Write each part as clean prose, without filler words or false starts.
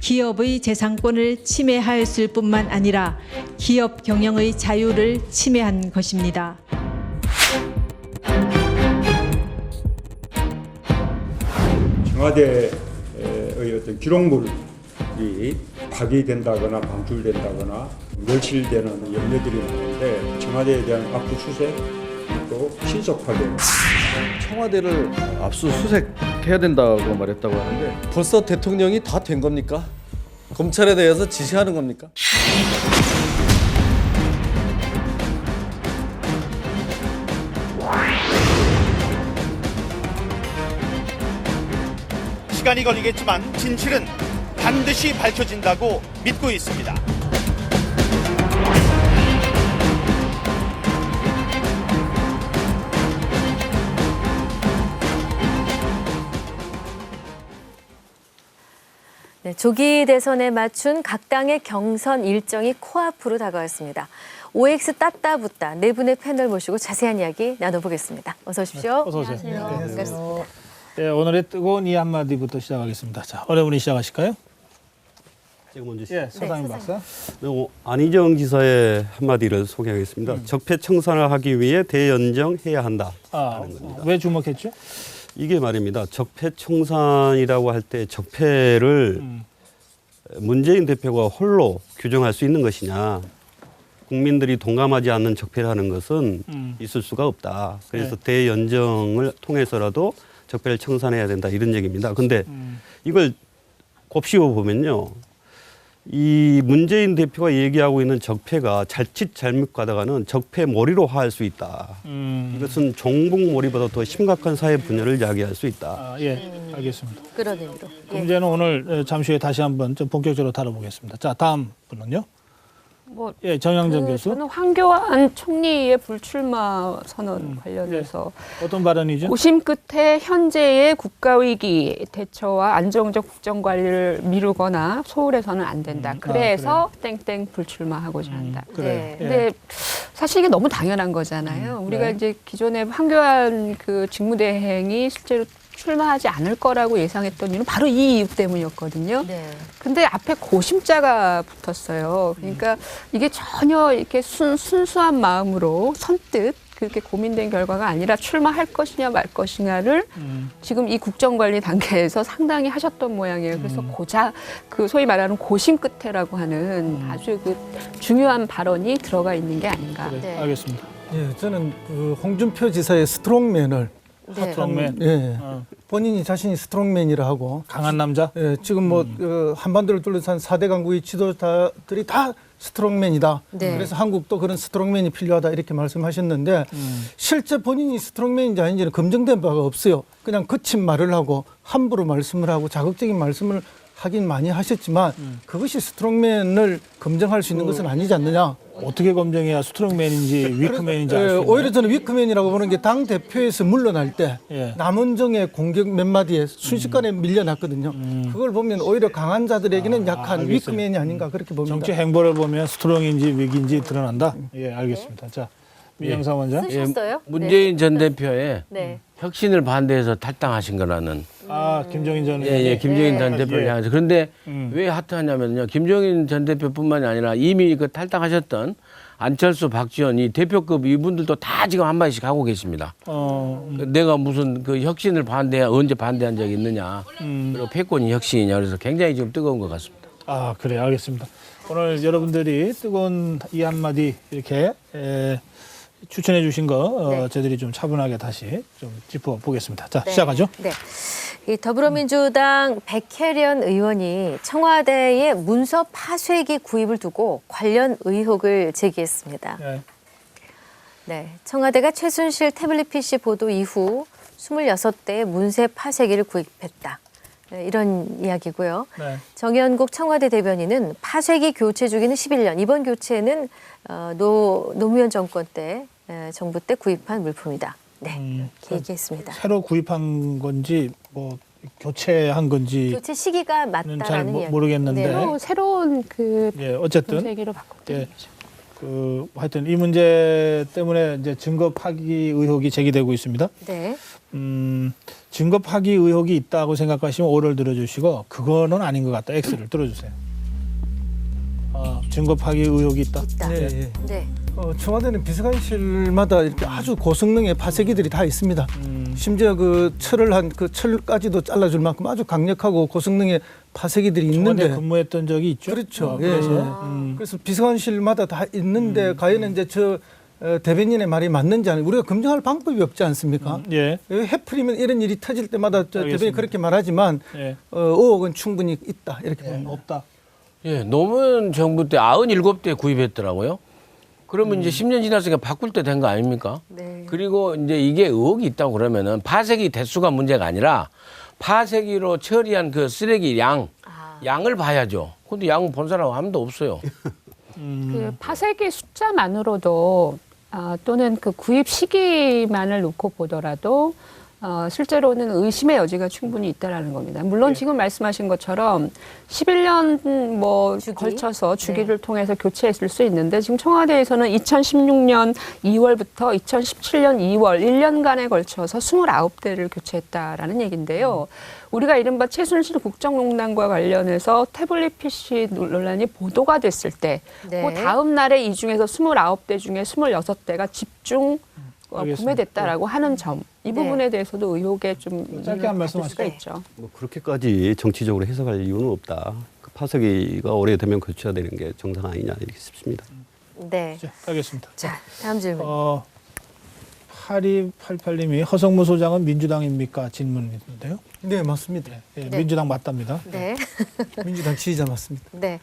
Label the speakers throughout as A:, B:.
A: 기업의 재산권을 침해하였을 뿐만 아니라 기업 경영의 자유를 침해한 것입니다.
B: 청와대의 어떤 기록물이 파기된다거나 방출된다거나 멸실되는 염려들이 많은데 청와대에 대한 압수수색 또 신속 파견.
C: 청와대를 압수수색해야 된다고 말했다고 하는데
D: 벌써 대통령이 다 된 겁니까? 검찰에 대해서 지시하는 겁니까?
E: 시간이 걸리겠지만 진실은 반드시 밝혀진다고 믿고 있습니다.
F: 네, 조기 대선에 맞춘 각 당의 경선 일정이 코앞으로 다가왔습니다. OX 따따 붙다 네 분의 패널 모시고 자세한 이야기 나눠보겠습니다. 어서 오십시오.
G: 어서 오세요.
F: 안녕하세요. 반갑습니다.
G: 네, 오늘의 뜨거운 이 한마디부터 시작하겠습니다. 자, 어느 분이 시작하실까요?
H: 제가 먼저
G: 예, 서상임 박사.
H: 안희정 지사의 한마디를 소개하겠습니다. 적폐 청산을 하기 위해 대연정해야 한다.
G: 왜 주목했죠?
H: 이게 말입니다. 적폐 청산이라고 할 때 적폐를 문재인 대표가 홀로 규정할 수 있는 것이냐. 국민들이 동감하지 않는 적폐라는 것은 있을 수가 없다. 그래서 대연정을 통해서라도 적폐를 청산해야 된다. 이런 얘기입니다. 근데 이걸 곱씹어 보면요. 이 문재인 대표가 얘기하고 있는 적폐가 자칫 잘못 가다가는 적폐 몰이로 화할 수 있다. 이것은 종북 몰이보다 더 심각한 사회 분열을 야기할 수 있다.
G: 예, 알겠습니다.
F: 그런 의미로.
G: 그 문제는 오늘 잠시 후에 다시 한번 좀 본격적으로 다뤄보겠습니다. 자, 다음 분은요. 예, 정영전 교수.
I: 저는 황교안 총리의 불출마 선언 관련해서
G: 어떤 발언이죠?
I: 고심 끝에 현재의 국가위기 대처와 안정적 국정관리를 미루거나 소홀해서는 안 된다. 그래서 땡땡 불출마하고자 한다.
G: 그래.
I: 근데 사실 이게 너무 당연한 거잖아요. 우리가 이제 기존에 황교안 그 직무대행이 실제로 출마하지 않을 거라고 예상했던 이유는 바로 이 이유 때문이었거든요.
F: 네.
I: 근데 앞에 고심자가 붙었어요. 그러니까 이게 전혀 이렇게 순수한 마음으로 선뜻 그렇게 고민된 결과가 아니라 출마할 것이냐 말 것이냐를 지금 이 국정관리 단계에서 상당히 하셨던 모양이에요. 그래서 고작 그 소위 말하는 고심 끝에라고 하는 아주 그 중요한 발언이 들어가 있는 게 아닌가.
G: 그래,
F: 네.
G: 알겠습니다.
J: 예, 저는 그 홍준표 지사의 스트롱맨을
G: 스트롱맨.
J: 예, 본인이 자신이 스트롱맨이라 하고
G: 강한 남자?
J: 예, 지금 뭐 한반도를 둘러싼 4대 강국의 지도자들이 다 스트롱맨이다.
F: 네.
J: 그래서 한국도 그런 스트롱맨이 필요하다 이렇게 말씀하셨는데 실제 본인이 스트롱맨인지 아닌지는 검증된 바가 없어요. 그냥 거친 말을 하고 함부로 말씀을 하고 자극적인 말씀을 하긴 많이 하셨지만 그것이 스트롱맨을 검증할 수 있는 것은 아니지 않느냐.
G: 어떻게 검증해야 스트롱맨인지 위크맨인지 알 수 있나요?
J: 오히려 저는 위크맨이라고 보는 게 당 대표에서 물러날 때
G: 예.
J: 남원정의 공격 몇 마디에 순식간에 밀려났거든요. 그걸 보면 오히려 강한 자들에게는 약한
G: 알겠어요.
J: 위크맨이 아닌가 그렇게 봅니다.
G: 정치 행보를 보면 스트롱인지 위기인지 드러난다? 예, 알겠습니다. 자, 민영삼 원장.
F: 쓰셨어요?
K: 문재인 전 대표의
F: 네.
K: 혁신을 반대해서 탈당하신 거라는
G: 김종인 전
K: 김종인 전 대표를
G: 예.
K: 향해서. 그런데 왜 핫하냐면요. 김종인 전 대표뿐만이 아니라 이미 그 탈당하셨던 안철수, 박지원 이 대표급 이분들도 다 지금 한마디씩 하고 계십니다. 내가 무슨 그 혁신을 언제 반대한 적이 있느냐. 그리고 패권이 혁신이냐. 그래서 굉장히 지금 뜨거운 것 같습니다.
G: 그래, 알겠습니다. 오늘 여러분들이 뜨거운 이 한마디 이렇게 추천해 주신 거 저희들이 좀 차분하게 다시 좀 짚어보겠습니다. 자, 시작하죠.
F: 네. 이 더불어민주당 백혜련 의원이 청와대의 문서 파쇄기 구입을 두고 관련 의혹을 제기했습니다. 네, 청와대가 최순실 태블릿 PC 보도 이후 26대의 문서 파쇄기를 구입했다. 네, 이런 이야기고요.
G: 네.
F: 정연국 청와대 대변인은 파쇄기 교체 주기는 11년, 이번 교체는 노무현 정권 때 정부 때 구입한 물품이다. 네, 이렇게 얘기했습니다.
G: 새로 구입한 건지 뭐 교체한 건지
F: 교체 시기가 맞다라는
G: 잘
F: 이야기.
G: 모르겠는데
I: 새로운 그
G: 어쨌든
I: 문세기로 바꿨대요.
G: 하여튼 이 문제 때문에 이제 증거 파기 의혹이 제기되고 있습니다.
F: 네.
G: 증거 파기 의혹이 있다고 생각하시면 O를 들어주시고 그거는 아닌 것 같다. X를 들어주세요. 증거 파기 의혹이 있다.
F: 있다.
J: 예, 예.
F: 네.
J: 청와대는 비서관실마다 이렇게 아주 고성능의 파쇄기들이 다 있습니다. 심지어 그 철을 한 그 철까지도 잘라줄 만큼 아주 강력하고 고성능의 파쇄기들이
G: 청와대
J: 있는데
G: 근무했던 적이 있죠.
J: 그렇죠.
G: 그래서
J: 그래서 비서관실마다 다 있는데 과연 이제 저 대변인의 말이 맞는지 아닌지 우리가 검증할 방법이 없지 않습니까?
G: 예.
J: 해프리면 이런 일이 터질 때마다 저 대변인이
G: 알겠습니다.
J: 그렇게 말하지만
G: 예.
J: 의혹은 충분히 있다 이렇게 봅니다.
G: 없다.
K: 예, 노무현 정부 때 97대 구입했더라고요. 그러면 이제 10년 지났으니까 바꿀 때 된 거 아닙니까?
F: 네.
K: 그리고 이제 이게 의혹이 있다고 그러면은 파쇄기 대수가 문제가 아니라 파쇄기로 처리한 그 쓰레기 양을 봐야죠. 근데 양은 본 사람 아무도 없어요.
I: 그 파쇄기 숫자만으로도 또는 그 구입 시기만을 놓고 보더라도 실제로는 의심의 여지가 충분히 있다라는 겁니다. 물론 지금 말씀하신 것처럼 11년 뭐 걸쳐서 주기를 통해서 교체했을 수 있는데 지금 청와대에서는 2016년 2월부터 2017년 2월 1년간에 걸쳐서 29대를 교체했다라는 얘기인데요. 우리가 이른바 최순실 국정농단과 관련해서 태블릿 PC 논란이 보도가 됐을 때 그 다음 날에 이 중에서 29대 중에 26대가 집중 구매됐다라고 하는 점. 이 부분에 대해서도 의혹에 좀
G: 짧게 한 말씀
I: 받을 수가
G: 하시죠.
I: 있죠.
H: 뭐 그렇게까지 정치적으로 해석할 이유는 없다. 그 파쇄기가 오래되면 교체가 되는 게 정상 아니냐 이렇게 싶습니다.
F: 네.
G: 자, 알겠습니다.
F: 자, 다음 질문.
G: 8288님이 허성무 소장은 민주당입니까? 질문인데요.
J: 네, 맞습니다.
G: 예, 민주당 맞답니다.
F: 네.
J: 민주당 지지자 맞습니다.
F: 네.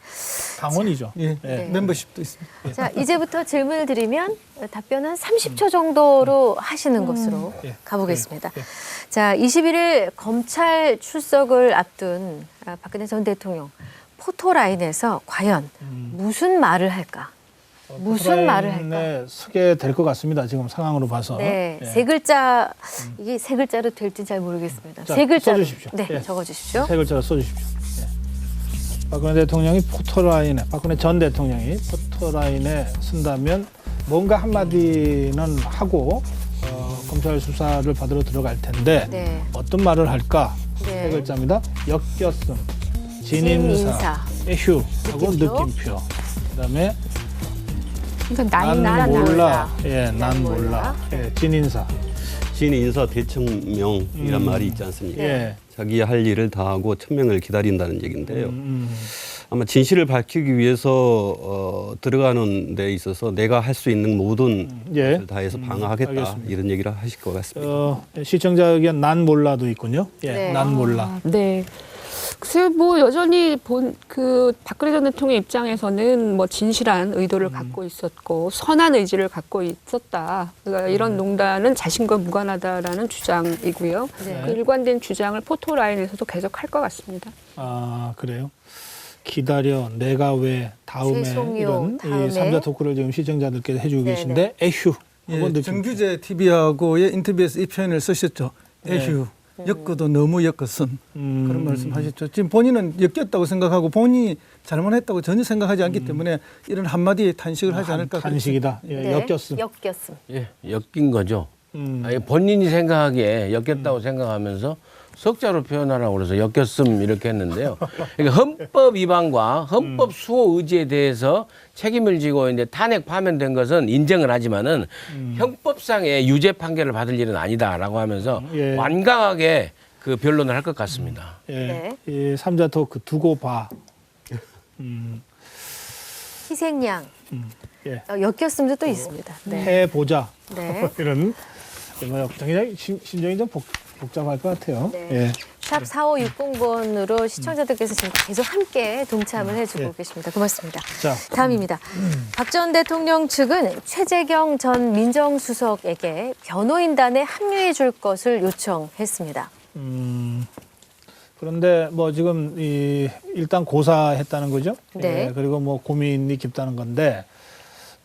G: 당원이죠.
J: 예,
F: 네.
J: 멤버십도 있습니다.
F: 자, 이제부터 질문을 드리면 답변 한 30초 정도로 하시는 것으로
G: 예.
F: 가보겠습니다.
G: 예.
F: 자, 21일 검찰 출석을 앞둔 박근혜 전 대통령 포토라인에서 과연 무슨 말을 할까? 무슨 말을 할까?
G: 서게 될 것 같습니다. 지금 상황으로 봐서.
F: 네,
G: 예.
F: 세 글자 이게 세 글자로 될지 잘 모르겠습니다.
G: 자,
F: 세 글자
G: 써주십시오.
F: 네,
G: 예.
F: 적어주십시오.
G: 세 글자로 써주십시오. 예. 박근혜 대통령이 포토라인에, 박근혜 전 대통령이 포토라인에 쓴다면 뭔가 한마디는 하고 검찰 수사를 받으러 들어갈 텐데
F: 네.
G: 어떤 말을 할까?
F: 네.
G: 세 글자입니다. 역겼음, 진인사, 에휴 하고
F: 느낌표.
G: 느낌표. 그다음에
I: 그러니까
G: 난 몰라. 예,
F: 난
G: 난
F: 몰라.
G: 몰라. 예, 진인사.
H: 진인사 대천명이란 말이 있지 않습니까?
G: 예.
H: 자기 할 일을 다 하고 천명을 기다린다는 얘기인데요. 아마 진실을 밝히기 위해서 들어가는 데 있어서 내가 할 수 있는 모든
G: 예.
H: 것을 다해서 방어하겠다
G: 알겠습니다.
H: 이런 얘기를 하실 것 같습니다.
G: 시청자 의견 난 몰라도 있군요. 예,
F: 네.
G: 난 몰라.
I: 네. 글쎄 뭐 여전히 그 박근혜 전 대통령 입장에서는 뭐 진실한 의도를 갖고 있었고 선한 의지를 갖고 있었다. 그러니까 이런 농단은 자신과 무관하다라는 주장이고요.
F: 네.
I: 그 일관된 주장을 포토라인에서도 계속 할 것 같습니다.
G: 아 그래요? 기다려 내가 왜 다음에
F: 죄송요,
G: 이런
F: 다음에.
G: 이 3자 토크를 지금 시청자들께서 해주고
F: 네네.
G: 계신데 에휴
J: 예,
G: 하고 느낌.
J: 정규제 TV하고의 인터뷰에서 이 표현을 쓰셨죠. 에휴, 엮어도 너무 엮었음. 그런 말씀하셨죠. 지금 본인은 엮였다고 생각하고 본인이 잘못했다고 전혀 생각하지 않기 때문에 이런 한마디에 탄식을 하지 않을까.
G: 단식이다. 예,
F: 네.
G: 엮였음.
F: 엮였음.
K: 예, 엮인 거죠. 아니, 본인이 생각하기에 엮였다고 생각하면서 석자로 표현하라고 그래서 엮였음 이렇게 했는데요. 그러니까 헌법 위반과 헌법 수호 의지에 대해서 책임을 지고 이제 탄핵 파면된 것은 인정을 하지만은 형법상의 유죄 판결을 받을 일은 아니다라고 하면서
G: 예.
K: 완강하게 그 변론을 할 것 같습니다.
G: 예,
F: 네.
G: 이 3자 토크 두고 봐.
F: 희생양.
G: 예.
F: 엮였음도 또 있습니다. 네.
G: 해보자.
F: 네.
G: 이런 뭐 굉장히 심정이 좀 복잡할 것 같아요.
F: 네.
G: 예.
F: 샵 4560번으로 시청자들께서 지금 계속 함께 동참을 해주고
G: 예.
F: 계십니다. 고맙습니다.
G: 자,
F: 다음입니다. 박 전 대통령 측은 최재경 전 민정수석에게 변호인단에 합류해 줄 것을 요청했습니다.
G: 그런데 뭐 지금 일단 고사했다는 거죠.
F: 네.
G: 예, 그리고 뭐 고민이 깊다는 건데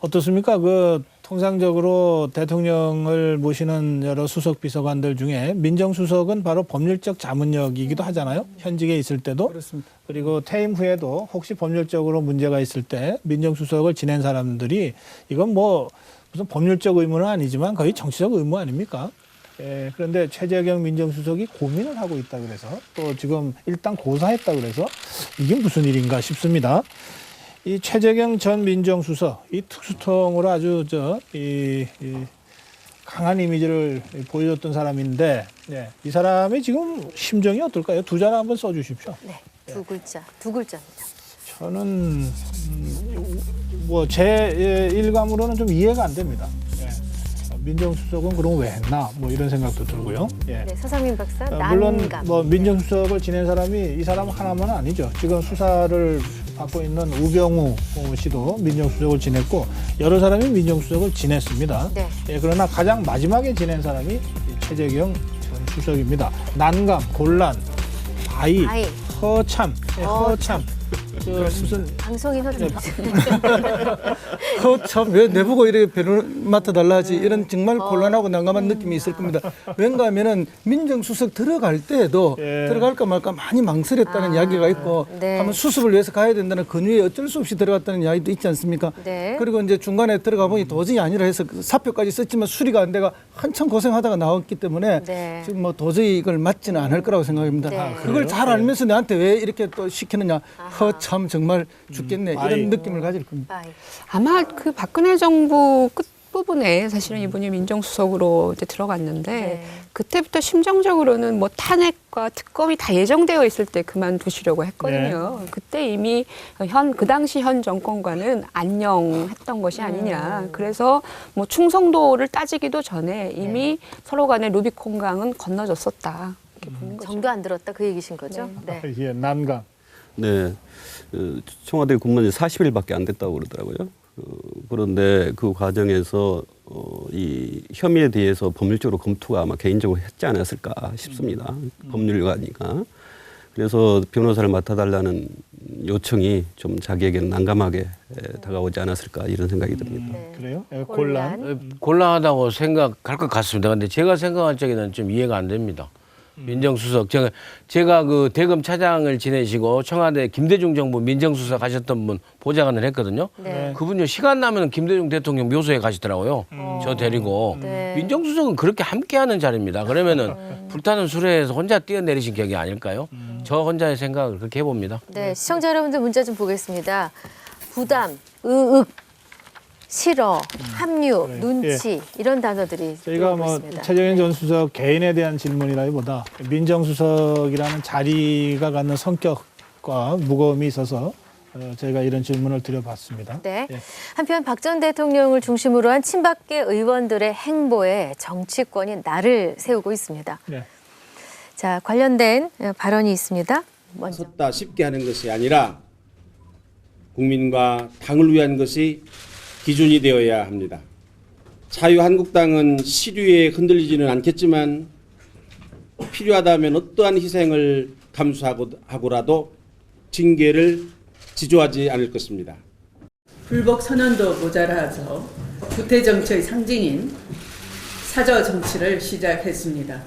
G: 어떻습니까? 그 통상적으로 대통령을 모시는 여러 수석 비서관들 중에 민정수석은 바로 법률적 자문력이기도 하잖아요. 현직에 있을 때도.
J: 그렇습니다.
G: 그리고 퇴임 후에도 혹시 법률적으로 문제가 있을 때 민정수석을 지낸 사람들이 이건 뭐 무슨 법률적 의무는 아니지만 거의 정치적 의무 아닙니까? 예, 그런데 최재경 민정수석이 고민을 하고 있다 그래서 또 지금 일단 고사했다 그래서 이게 무슨 일인가 싶습니다. 이 최재경 전 민정수석 이 특수통으로 아주 이 강한 이미지를 보여줬던 사람인데 이 사람의 지금 심정이 어떨까요? 두 자를 한번 써주십시오.
F: 네, 두 글자입니다.
G: 저는 뭐 제 일감으로는 좀 이해가 안 됩니다. 민정수석은 그럼 왜 했나? 뭐 이런 생각도 들고요. 예.
F: 네, 서상민 박사
G: 물론
F: 난감.
G: 뭐 민정수석을 지낸 사람이 이 사람 하나만 아니죠. 지금 수사를 받고 있는 우병우 씨도 민정수석을 지냈고 여러 사람이 민정수석을 지냈습니다.
F: 네.
G: 예, 그러나 가장 마지막에 지낸 사람이 이 최재경 전 수석입니다. 난감, 곤란, 바위, 허참, 허참. 무슨
F: 방송인 허참.
J: 참 왜 내보고 이렇게 배를 맡아달라 하지 이런 정말 곤란하고 난감한 느낌이 있을 겁니다. 왠가 하면은 민정수석 들어갈 때에도 들어갈까 말까 많이 망설였다는 이야기가 있고 한번 수습을 위해서 가야 된다는 근위에 어쩔 수 없이 들어갔다는 이야기도 있지 않습니까?
F: 네.
J: 그리고 이제 중간에 들어가 보니 도저히 아니라 해서 그 사표까지 썼지만 수리가 안 돼가 한참 고생하다가 나왔기 때문에 지금 뭐 도저히 이걸 맞지는 않을 거라고 생각합니다. 그걸 잘 알면서 나한테 왜 이렇게 또 시키느냐. 참 정말 죽겠네 이런 느낌을 가질 겁니다.
I: 아마 그 박근혜 정부 끝부분에 사실은 이분이 민정수석으로 이제 들어갔는데 그때부터 심정적으로는 뭐 탄핵과 특검이 다 예정되어 있을 때 그만두시려고 했거든요. 그때 이미 그 당시 현 정권과는 안녕했던 것이 아니냐. 그래서 뭐 충성도를 따지기도 전에 이미 서로 간의 루비콘강은 건너졌었다. 이렇게 보는 거죠.
F: 정도 안 들었다 그 얘기신 거죠? 네.
G: 예, 난감.
H: 네, 청와대 근무는 40일밖에 안 됐다고 그러더라고요. 그런데 그 과정에서 이 혐의에 대해서 법률적으로 검토가 아마 개인적으로 했지 않았을까 싶습니다. 법률가니까. 그래서 변호사를 맡아달라는 요청이 좀 자기에게는 난감하게 다가오지 않았을까 이런 생각이 듭니다.
G: 그래요? 곤란?
K: 곤란하다고 생각할 것 같습니다. 근데 제가 생각할 적에는 좀 이해가 안 됩니다. 민정수석 제가 그 대검 차장을 지내시고 청와대 김대중 정부 민정수석 하셨던 분 보좌관을 했거든요. 그분요 시간 나면 김대중 대통령 묘소에 가시더라고요. 저 데리고 민정수석은 그렇게 함께하는 자리입니다. 그러면은 불타는 수레에서 혼자 뛰어내리신 격이 아닐까요? 저 혼자의 생각을 그렇게 해봅니다.
F: 네, 시청자 여러분들 문자 좀 보겠습니다. 부담, 의혹, 싫어, 합류, 눈치 이런 단어들이
G: 저희가 뭐
F: 있습니다.
G: 최재경 전 수석 개인에 대한 질문이라기보다 민정수석이라는 자리가 갖는 성격과 무거움이 있어서 저희가 이런 질문을 드려봤습니다.
F: 네. 한편 박 전 대통령을 중심으로 한 친박계 의원들의 행보에 정치권이 날을 세우고 있습니다. 자, 관련된 발언이 있습니다. 먼저.
L: 섰다 쉽게 하는 것이 아니라 국민과 당을 위한 것이 기준이 되어야 합니다. 자유한국당은 시류에 흔들리지는 않겠지만 필요하다면 어떠한 희생을 감수하고라도 징계를 지조하지 않을 것입니다.
M: 불복 선언도 모자라서 구태 정치의 상징인 사저 정치를 시작했습니다.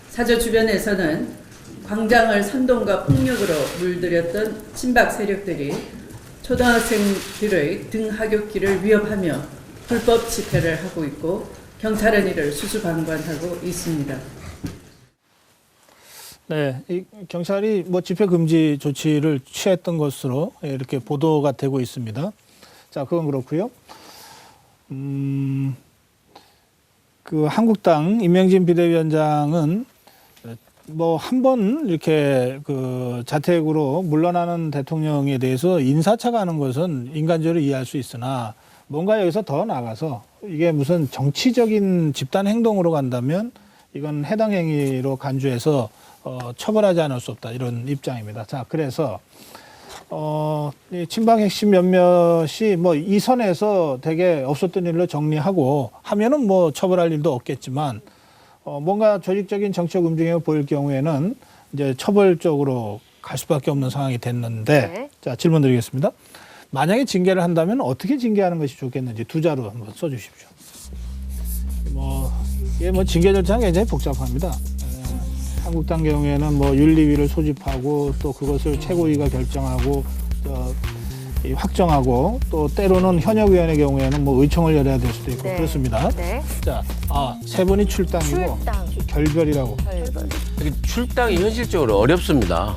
M: 사저 주변에서는 광장을 선동과 폭력으로 물들였던 친박 세력들이 초등학생들의 등하굣길을 위협하며 불법 집회를 하고 있고 경찰은 이를 수수방관하고 있습니다.
G: 네, 이 경찰이 뭐 집회 금지 조치를 취했던 것으로 이렇게 보도가 되고 있습니다. 자, 그건 그렇고요. 그 한국당 임명진 비대위원장은 뭐 한 번 이렇게 그 자택으로 물러나는 대통령에 대해서 인사차가하는 것은 인간적으로 이해할 수 있으나 뭔가 여기서 더 나가서 이게 무슨 정치적인 집단 행동으로 간다면 이건 해당 행위로 간주해서 처벌하지 않을 수 없다 이런 입장입니다. 자, 그래서 이 친박 핵심 몇몇이 뭐 이 선에서 되게 없었던 일로 정리하고 하면은 뭐 처벌할 일도 없겠지만 뭔가 조직적인 정치적 움직임을 보일 경우에는 이제 처벌적으로 갈 수밖에 없는 상황이 됐는데 자, 질문 드리겠습니다. 만약에 징계를 한다면 어떻게 징계하는 것이 좋겠는지 두 자로 한번 써주십시오. 이게 뭐 징계 절차는 굉장히 복잡합니다. 한국당 경우에는 뭐 윤리위를 소집하고 또 그것을 최고위가 결정하고 이 확정하고 또 때로는 현역위원의 경우에는 뭐 의총을 열어야 될 수도 있고
F: 네.
G: 그렇습니다.
F: 네.
G: 자, 세 분이 출당이고
F: 출당.
G: 결별이라고.
K: 출당이 현실적으로 어렵습니다.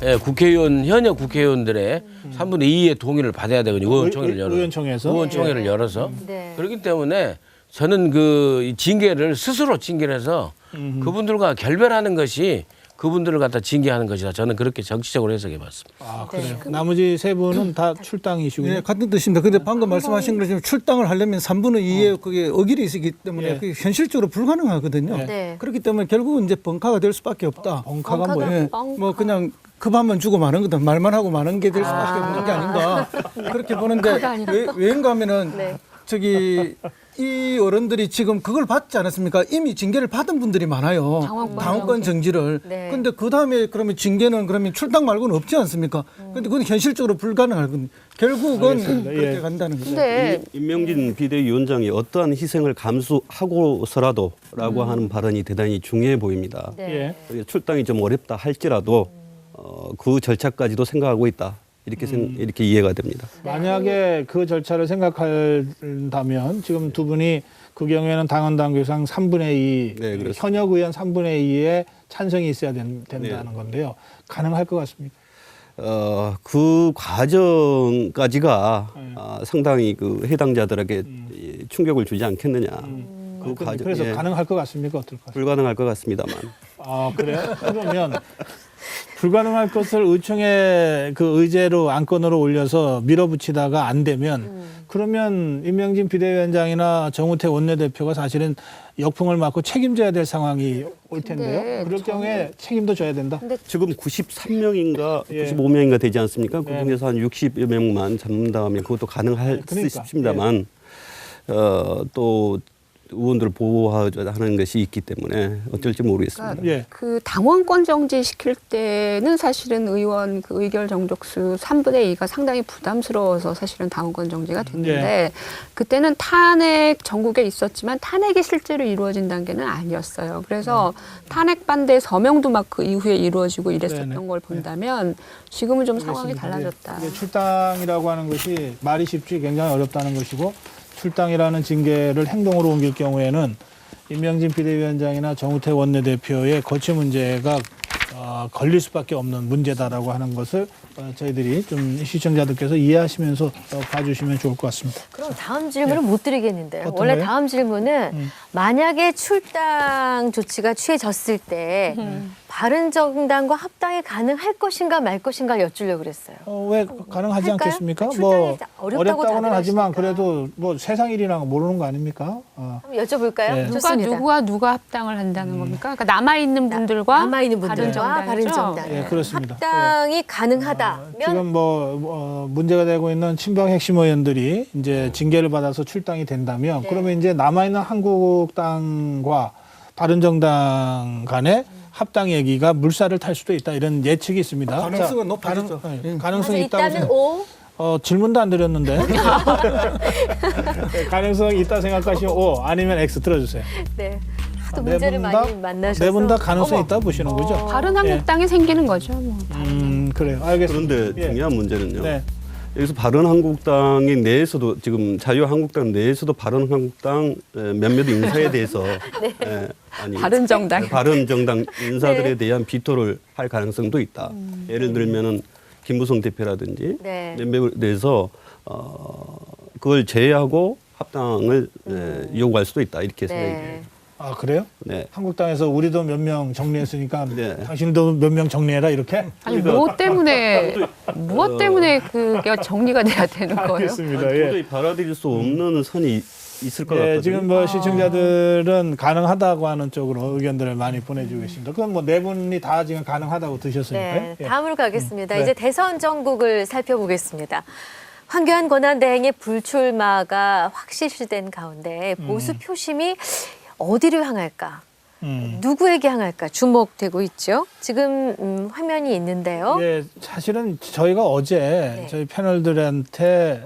K: 예, 현역 국회의원들의 3분의 2의 동의를 받아야 되거든요. 의원총회를 열어서.
F: 네.
K: 그렇기 때문에 저는 그 징계를 스스로 징계를 해서 그분들과 결별하는 것이 그분들을 갖다 징계하는 것이다. 저는 그렇게 정치적으로 해석해 봤습니다.
G: 아, 그래요. 나머지 세 분은 다 출당이시군요.
J: 네, 같은 뜻입니다. 근데 방금 말씀하신 것처럼 출당을 하려면 3분의 2의 그게 어길이 있기 때문에 그게 현실적으로 불가능하거든요.
F: 네.
J: 그렇기 때문에 결국은 이제 벙카가 될 수밖에 없다.
G: 벙카가 뭐예요?
J: 네, 뭐 그냥 급하면 주고 마는 거다. 말만 하고 마는 게 될 수밖에 없는 게 아닌가. 그렇게 보는데 왜인가 하면은 저기 이 어른들이 지금 그걸 받지 않았습니까? 이미 징계를 받은 분들이 많아요. 당원권 정지를.
F: 네.
J: 근데 그 다음에 그러면 징계는 그러면 출당 말고는 없지 않습니까? 근데 그건 현실적으로 불가능하거든요. 결국은
G: 알겠습니다.
J: 그렇게
G: 예.
J: 간다는 거죠.
F: 근데
H: 임명진 비대위원장이 어떠한 희생을 감수하고서라도라고 하는 발언이 대단히 중요해 보입니다.
F: 네.
G: 예.
H: 출당이 좀 어렵다 할지라도 그 절차까지도 생각하고 있다. 이렇게 이해가 됩니다.
G: 만약에 그 절차를 생각한다면 지금 두 분이 그 경우에는 당원 당규상 3분의 2
H: 네, 그렇습니다.
G: 현역 의원 3분의 2의 찬성이 있어야 된다는 건데요. 가능할 것 같습니까?
H: 그 과정까지가 상당히 그 해당자들에게 충격을 주지 않겠느냐. 그 과정,
G: 그래서 가능할 것 같습니까? 어떨까요?
H: 불가능할 것 같습니다만.
G: 아, 그래요? 그러면 불가능할 것을 의총의 그 의제로 안건으로 올려서 밀어붙이다가 안 되면 그러면 임명진 비대위원장이나 정우택 원내대표가 사실은 역풍을 맞고 책임져야 될 상황이 올 텐데요. 그럴 경우에 책임도 져야 된다.
H: 지금 93명인가
G: 예.
H: 95명인가 되지 않습니까? 그
G: 네.
H: 중에서 한 60여 명만 잡는다면 그것도 가능할 수
G: 그러니까.
H: 있습니다만 또 의원들을 보호하는 것이 있기 때문에 어쩔지 모르겠습니다.
I: 그러니까
G: 예.
I: 그 당원권 정지 시킬 때는 사실은 의원 그 의결 정족수 3분의 2가 상당히 부담스러워서 사실은 당원권 정지가 됐는데 그때는 탄핵 전국에 있었지만 탄핵이 실제로 이루어진 단계는 아니었어요. 그래서 탄핵 반대 서명도 막 그 이후에 이루어지고 이랬었던
G: 네네.
I: 걸 본다면 지금은 좀 상황이 달라졌다.
G: 이게 출당이라고 하는 것이 말이 쉽지 굉장히 어렵다는 것이고 출당이라는 징계를 행동으로 옮길 경우에는 임명진 비대위원장이나 정우택 원내대표의 거취 문제가 걸릴 수밖에 없는 문제다라고 하는 것을 저희들이 좀 시청자들께서 이해하시면서 봐주시면 좋을 것 같습니다.
F: 그럼 다음 질문을 못 드리겠는데요.
G: 어떤
F: 원래
G: 거요?
F: 다음 질문은 만약에 출당 조치가 취해졌을 때 바른정당과 합당이 가능할 것인가 말 것인가 여쭈려고 그랬어요.
G: 왜 가능하지
F: 할까요?
G: 않겠습니까?
F: 출당이
G: 뭐
F: 어렵다고
G: 어렵다고는
F: 다들
G: 하지만
F: 하시니까.
G: 그래도 뭐 세상 일이나 모르는 거 아닙니까?
F: 한번 여쭤볼까요?
G: 네.
I: 누가 합당을 한다는 겁니까? 그러니까 남아있는 분들과
F: 남아있는 분들과
I: 바른정당이죠.
F: 바른정당.
G: 예, 그렇습니다.
F: 합당이 가능하다면
G: 지금 문제가 되고 있는 친박 핵심 의원들이 이제 징계를 받아서 출당이 된다면 그러면 이제 남아있는 한국당과 바른정당 간에 합당 얘기가 물살을 탈 수도 있다 이런 예측이 있습니다.
J: 가능성은 높아졌죠.
G: 가능성이 있다고
F: 있다면 O.
G: 질문도 안 드렸는데 가능성이 있다 생각하시면 O 아니면 X 들어주세요.
F: 네. 하도
G: 네
F: 문제를
G: 분 다-
F: 많이 만나셔서.
G: 네 분 다 가능성이
F: 어머.
G: 있다 보시는 거죠?
I: 바른 한국당이 생기는 거죠. 뭐.
G: 그래요. 알겠습니다.
H: 그런데
G: 예.
H: 중요한 문제는요.
G: 네.
H: 여기서 바른한국당이 내에서도 지금 자유한국당 내에서도 바른한국당 몇몇 인사에 대해서
I: 바른정당.
H: 바른정당 인사들에 대한 비토를 할 가능성도 있다. 예를 들면은 김무성 대표라든지 몇몇에 대해서 그걸 제외하고 합당을 요구할 수도 있다 이렇게 생각이 돼요.
G: 아 그래요?
H: 네.
G: 한국당에서 우리도 몇 명 정리했으니까
H: 네.
G: 당신도 몇 명 정리해라 이렇게?
I: 아니 무엇 때문에 그게 정리가 돼야 되는 거예요?
G: 알겠습니다.
H: 도저히 받아들일 수 없는 선이 있을 것 같거든요.
G: 지금 시청자들은 가능하다고 하는 쪽으로 의견들을 많이 보내주고 계십니다. 그건 뭐 네 분이 다 지금 가능하다고 드셨으니까요.
F: 네, 다음으로 가겠습니다.
G: 네.
F: 이제 대선 전국을 살펴보겠습니다. 황교안 권한대행의 불출마가 확실시된 가운데 보수 표심이 어디를 향할까? 누구에게 향할까? 주목되고 있죠. 지금 화면이 있는데요.
G: 예, 사실은 저희가 어제 저희 패널들한테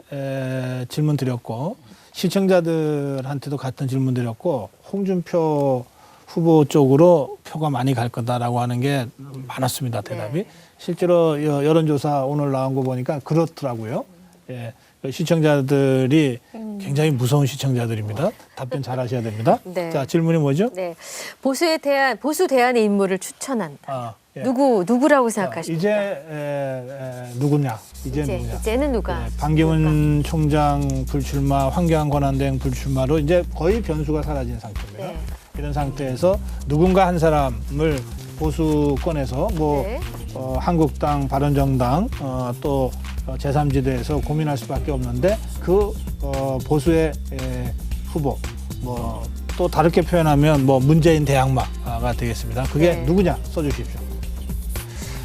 G: 질문 드렸고 시청자들한테도 같은 질문 드렸고 홍준표 후보 쪽으로 표가 많이 갈 거다라고 하는 게 많았습니다. 대답이. 실제로 여론조사 오늘 나온 거 보니까 그렇더라고요. 예, 시청자들이 굉장히 무서운 시청자들입니다. 답변 잘 하셔야 됩니다.
F: 네.
G: 자, 질문이 뭐죠?
F: 네. 보수 대안의 인물을 추천한다.
G: 아, 예.
F: 누구라고 생각하십니까?
G: 이제 누구냐?
F: 이제는 누가?
G: 반기문 총장 불출마, 황교안 권한대행 불출마로 이제 거의 변수가 사라진 상태입니다.
F: 네.
G: 이런 상태에서 누군가 한 사람을 보수권에서
F: 네.
G: 한국당, 바른정당 또 제3지대에서 고민할 수밖에 없는데 그 보수의 후보 또 다르게 표현하면 문재인 대항마가 되겠습니다. 그게
F: 네.
G: 누구냐 써주십시오.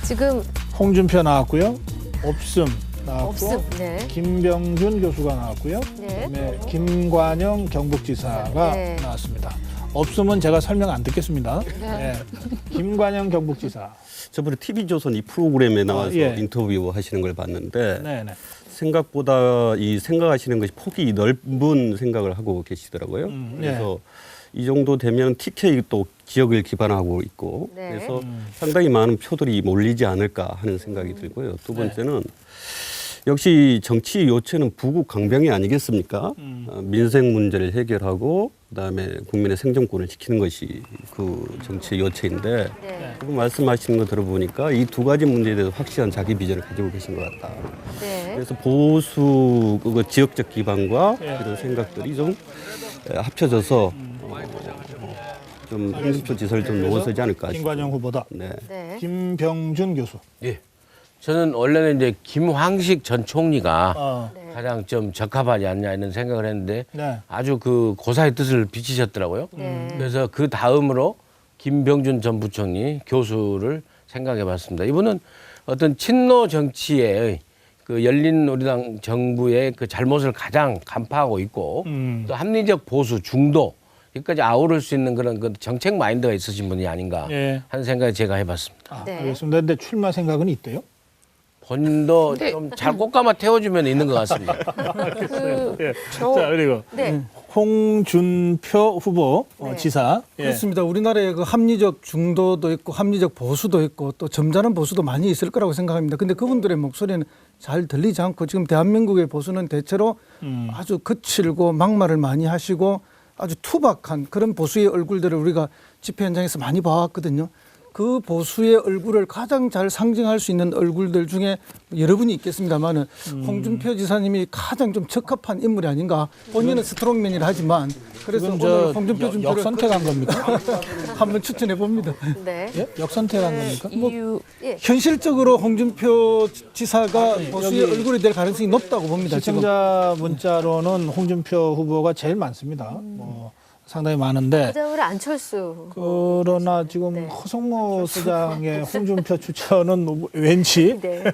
F: 지금
G: 홍준표 나왔고요. 없음 나왔고
F: 없음. 네.
G: 김병준 교수가 나왔고요.
F: 네.
G: 그다음에 김관영 경북지사가
F: 네.
G: 나왔습니다. 없음은 제가 설명 안 듣겠습니다. 네. 김관영 경북지사.
H: 저번에 TV조선 이 프로그램에 나와서
G: 예.
H: 인터뷰 하시는 걸 봤는데
G: 네네.
H: 생각보다 이 생각하시는 것이 폭이 넓은 생각을 하고 계시더라고요. 그래서 이 정도 되면 TK 또 지역을 기반하고 있고
F: 네.
H: 그래서 상당히 많은 표들이 몰리지 않을까 하는 생각이 들고요. 두 번째는 역시 정치 요체는 부국 강병이 아니겠습니까? 민생 문제를 해결하고 그다음에 국민의 생존권을 지키는 것이 그 정치 요체인데
F: 네.
H: 그 말씀하시는 거 들어보니까 이 두 가지 문제에 대해서 확실한 자기 비전을 가지고 계신 것 같다.
F: 네.
H: 그래서 보수 그 지역적 기반과 이런 생각들이 좀 합쳐져서 좀 홍준표 지사를 좀 넘어서지 않을까 싶습니다.
G: 김관영 후보다.
H: 네.
F: 네.
G: 김병준 교수.
K: 예. 저는 원래는 이제 김황식 전 총리가
F: 네.
K: 가장 좀 적합하지 않냐 이런 생각을 했는데
G: 네.
K: 아주 그 고사의 뜻을 비치셨더라고요.
F: 네.
K: 그래서 그 다음으로 김병준 전 부총리 교수를 생각해 봤습니다. 이분은 어떤 친노 정치의 그 열린우리당 정부의 그 잘못을 가장 간파하고 있고 또 합리적 보수 중도 여기까지 아우를 수 있는 그런 그 정책 마인드가 있으신 분이 아닌가
G: 예.
K: 하는 생각을 제가 해봤습니다.
G: 아,
F: 네.
G: 알겠습니다. 근데 출마 생각은 있대요?
K: 본인도 좀 잘 꽃감아 태워주면 있는 것 같습니다.
G: 예. 자, 그리고
F: 네.
G: 홍준표 후보
F: 네.
G: 지사. 예.
J: 그렇습니다. 우리나라에 그 합리적 중도도 있고 합리적 보수도 있고 또 점잖은 보수도 많이 있을 거라고 생각합니다. 근데 그분들의 목소리는 잘 들리지 않고 지금 대한민국의 보수는 대체로 아주 거칠고 막말을 많이 하시고 아주 투박한 그런 보수의 얼굴들을 우리가 집회 현장에서 많이 봐왔거든요. 그 보수의 얼굴을 가장 잘 상징할 수 있는 얼굴들 중에 여러분이 있겠습니다만은 홍준표 지사님이 가장 좀 적합한 인물이 아닌가. 본인은 스트롱맨이라 하지만 그래서 오늘 홍준표 좀
G: 역선택한 겁니까?
J: 한번 추천해 봅니다.
F: 네.
G: 예? 역선택한 겁니까?
F: 예.
J: 현실적으로 홍준표 지사가 보수의 얼굴이 될 가능성이 높다고 봅니다. 지금.
G: 시청자 문자로는 홍준표 후보가 제일 많습니다. 상당히 많은데
F: 그다음으로 안철수.
G: 그러나 지금 허성모 소장의 홍준표 추천은 왠지
F: 네.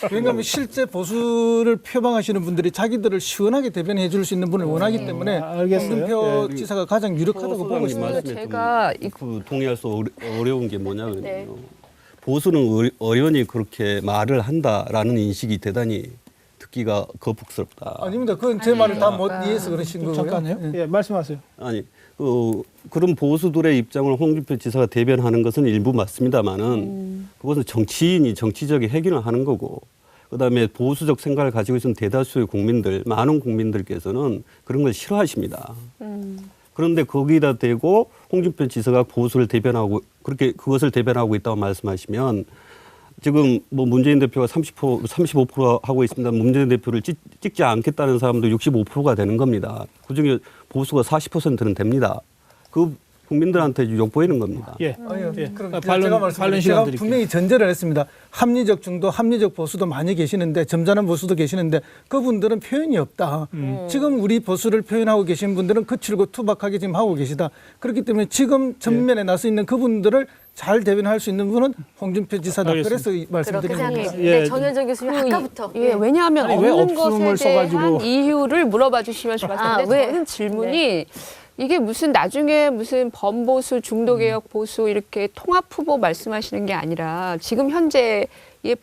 J: 왜냐하면 실제 보수를 표방하시는 분들이 자기들을 시원하게 대변해 줄 수 있는 분을 원하기 때문에
G: 알겠어요.
J: 홍준표
H: 네.
J: 지사가 가장 유력하다고 보고
H: 소장님
J: 있습니다.
H: 말씀에
I: 제가
H: 좀 동의할 수 어려운 게 뭐냐면요.
F: 네.
H: 보수는 어련히 그렇게 말을 한다라는 인식이 대단히 듣기가 거북스럽다.
J: 아닙니다. 그건 제 말을 다 못 이해해서 그러신 거고요.
G: 잠깐요. 예, 말씀하세요.
H: 아니 그런 보수들의 입장을 홍준표 지사가 대변하는 것은 일부 맞습니다만은 그것은 정치인이 정치적인 해결을 하는 거고 그다음에 보수적 생각을 가지고 있는 대다수의 국민들, 많은 국민들께서는 그런 걸 싫어하십니다. 그런데 거기다 대고 홍준표 지사가 보수를 대변하고 그렇게 그것을 대변하고 있다고 말씀하시면 지금 문재인 대표가 35% 하고 있습니다. 문재인 대표를 찍지 않겠다는 사람도 65%가 되는 겁니다. 그중에 보수가 40%는 됩니다. 그 국민들한테 욕보이는 겁니다.
G: 예.
J: 그럼
G: 반론
J: 제가
G: 시간 드릴게요.
J: 분명히 전제를 했습니다. 합리적 중도, 합리적 보수도 많이 계시는데 점잖은 보수도 계시는데 그분들은 표현이 없다. 지금 우리 보수를 표현하고 계신 분들은 거칠고 투박하게 지금 하고 계시다. 그렇기 때문에 지금 전면에 나서 있는 그분들을 잘 대변할 수 있는 분은 홍준표 지사다.
G: 알겠습니다.
J: 그래서 말씀드리는 겁니다.
F: 네, 정현정 교수님 아까부터.
I: 예, 왜냐하면
G: 아니, 왜
I: 없는
G: 없음을
I: 것에 대한
G: 써가지고.
I: 이유를 물어봐 주시면 좋았을 텐데
F: 왜?
I: 저는 질문이 이게 무슨 나중에 무슨 범보수, 중도개혁 보수 이렇게 통합 후보 말씀하시는 게 아니라 지금 현재의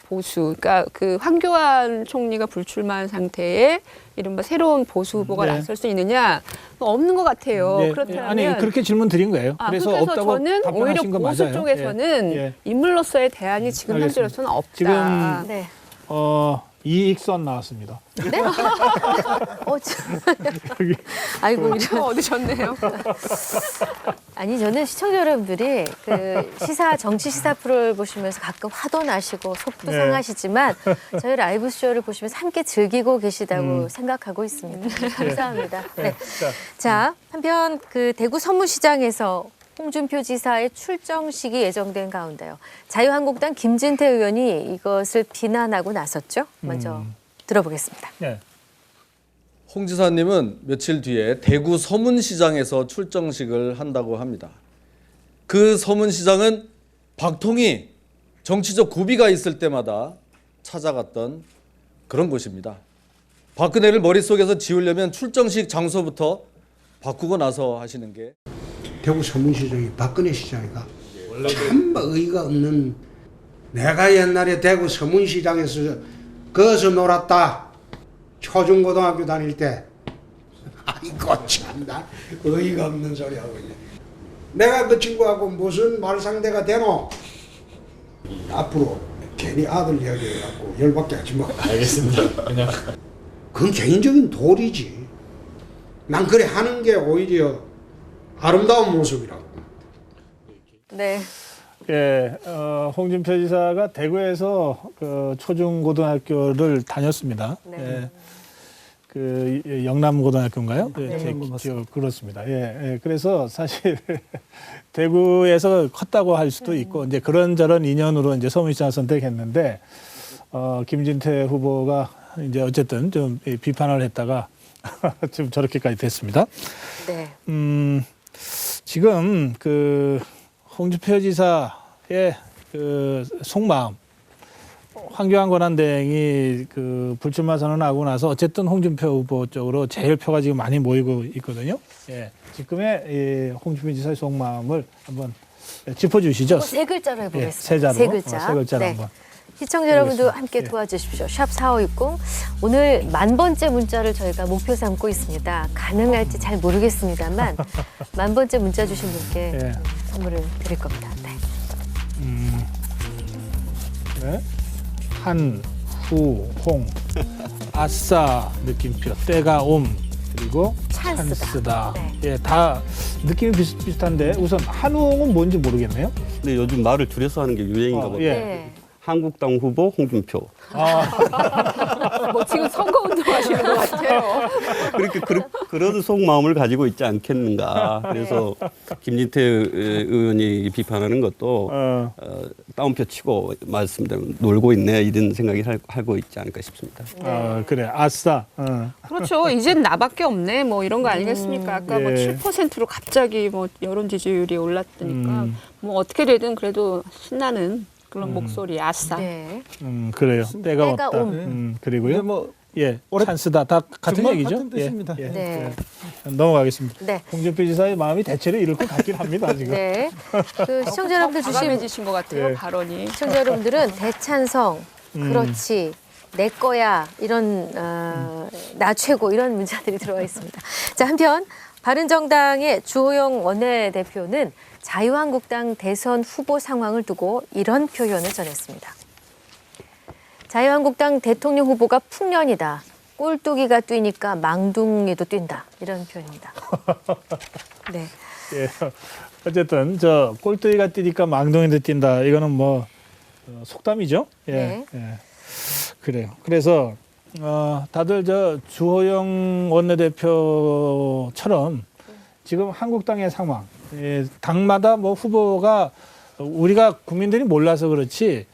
I: 보수, 그러니까 그 황교안 총리가 불출마한 상태에 이른바 새로운 보수 후보가
G: 네.
I: 나설 수 있느냐 없는 것 같아요.
G: 네.
I: 그렇다면
G: 아니 그렇게 질문 드린 거예요. 그래서 없다고
I: 저는 오히려
G: 답변하신 거
I: 보수
G: 맞아요.
I: 쪽에서는
G: 예.
I: 인물로서의 대안이 지금
G: 알겠습니다.
I: 현재로서는 없다.
G: 지금
F: 네.
G: 이익선 나왔습니다.
F: 네? 아이고 이런
I: 얻으셨네요.
F: 아니 저는 시청자 여러분들이 그 정치 시사 프로를 보시면서 가끔 화도 나시고 속도
G: 네.
F: 상하시지만 저희 라이브 쇼를 보시면서 함께 즐기고 계시다고 생각하고 있습니다. 감사합니다. 네. 자 한편 그 대구 서문시장에서 홍준표 지사의 출정식이 예정된 가운데요. 자유한국당 김진태 의원이 이것을 비난하고 나섰죠. 먼저 들어보겠습니다.
G: 네.
D: 홍 지사님은 며칠 뒤에 대구 서문시장에서 출정식을 한다고 합니다. 그 서문시장은 박통이 정치적 고비가 있을 때마다 찾아갔던 그런 곳입니다. 박근혜를 머릿속에서 지우려면 출정식 장소부터 바꾸고 나서 하시는 게
N: 대구 서문시장이 박근혜 시장이가 참 의의가 없는. 내가 옛날에 대구 서문시장에서 거기서 놀았다. 초중고등학교 다닐 때. 아이고 참나 의의가 없는 소리 하고 있네. 내가 그 친구하고 무슨 말상대가 되노? 앞으로 괜히 아들 이야기해갖고 열받게 하지 마.
O: 알겠습니다. 그냥
N: 그건 개인적인 도리지. 난 그래 하는 게 오히려 아름다운 모습이라고.
F: 네.
G: 예, 홍준표 지사가 대구에서 그 초중고등학교를 다녔습니다.
F: 네.
G: 예, 그 영남고등학교인가요?
J: 네,
G: 제
J: 맞습니다.
G: 기억 그렇습니다. 예, 그래서 사실 대구에서 컸다고 할 수도 있고 이제 그런저런 인연으로 이제 서문시장을 선택했는데 김진태 후보가 이제 어쨌든 좀 비판을 했다가 지금 저렇게까지 됐습니다.
F: 네.
G: 지금 그 홍준표 지사의 그 속마음, 황교안 권한대행이 그 불출마 선언하고 나서 어쨌든 홍준표 후보 쪽으로 제일 표가 지금 많이 모이고 있거든요. 예, 지금의 이 홍준표 지사의 속마음을 한번 짚어주시죠.
F: 세 글자로 해보겠습니다.
G: 예, 세 자로,
F: 세 글자.
G: 세 글자로
F: 네.
G: 한번.
F: 시청자 여러분도
G: 알겠습니다.
F: 함께
G: 예.
F: 도와주십시오. 샵 4560. 오늘 10,000번째 문자를 저희가 목표 삼고 있습니다. 가능할지 잘 모르겠습니다.만 10,000번째 문자 주신 분께
G: 예.
F: 선물을 드릴 겁니다. 네.
G: 네. 한, 후, 홍, 아싸 느낌표, 때가 옴, 그리고 찬스다.
F: 네.
G: 예, 다 느낌이 비슷비슷한데 우선 한웅은 뭔지 모르겠네요.
H: 근데 요즘 말을 줄여서 하는 게 유행인가 보다.
G: 예.
F: 네.
H: 한국당 후보 홍준표.
I: 뭐 지금 선거 운동하시는 것 같아요.
H: 그렇게 그런 속마음을 가지고 있지 않겠는가. 그래서 김진태 의원이 비판하는 것도 따옴표 치고 말씀대로 놀고 있네 이런 생각이 하고 있지 않을까 싶습니다.
G: 그래, 아싸.
I: 그렇죠. 이젠 나밖에 없네. 뭐 이런 거 아니겠습니까? 아까 뭐
G: 예.
I: 7%로 갑자기 뭐 여론 지지율이 올랐다니까 뭐 어떻게 되든 그래도 신나는 그런 목소리 아싸.
F: 네.
G: 그래요. 때가
F: 때가
G: 없다.
F: 옴.
G: 그리고요.
J: 뭐
G: 예, 찬스다. 다 같은
J: 정말
G: 얘기죠.
J: 같은 뜻입니다.
G: 예, 예.
F: 네.
G: 예. 넘어가겠습니다.
F: 네.
G: 홍준표 지사의 마음이 대체로 이럴 것 같긴 합니다. 지금.
F: 네. 그 시청자 여러분들 주신
I: 과감해지신 것 같아요.
G: 예.
I: 발언이.
F: 시청자 여러분들은 대찬성, 그렇지, 내 거야 이런 나 최고 이런 문자들이 들어와 있습니다. 자 한편 바른정당의 주호영 원내대표는 자유한국당 대선 후보 상황을 두고 이런 표현을 전했습니다. 자유한국당 대통령 후보가 풍년이다. 꼴뚜기가 뛰니까 망둥이도 뛴다. 이런 표현입니다. 네.
G: 예. 어쨌든 저 꼴뚜기가 뛰니까 망둥이도 뛴다. 이거는 뭐 속담이죠. 예.
F: 네.
G: 예. 그래요. 그래서 다들 저 주호영 원내대표처럼 지금 한국당의 상황, 당마다 뭐 후보가 우리가 국민들이 몰라서 그렇지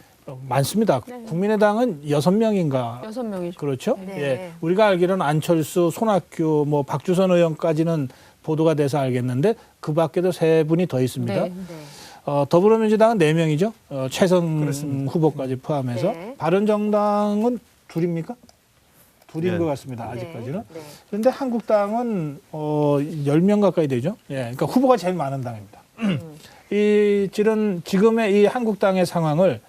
G: 많습니다.
I: 네.
G: 국민의당은 6명인가
I: 6명이죠.
G: 그렇죠?
F: 네.
G: 예. 우리가 알기로는 안철수, 손학규, 뭐 박주선 의원까지는 보도가 돼서 알겠는데 그 밖에도 3분이 더 있습니다.
I: 네.
G: 더불어민주당은 4명이죠. 최선
J: 그렇습니다.
G: 후보까지 포함해서.
F: 네.
G: 바른정당은 둘입니까? 둘인
H: 네.
G: 것 같습니다. 아직까지는.
F: 네.
G: 그런데 한국당은 10명 가까이 되죠. 예. 그러니까 후보가 제일 많은 당입니다. 지금의 이 한국당의 상황을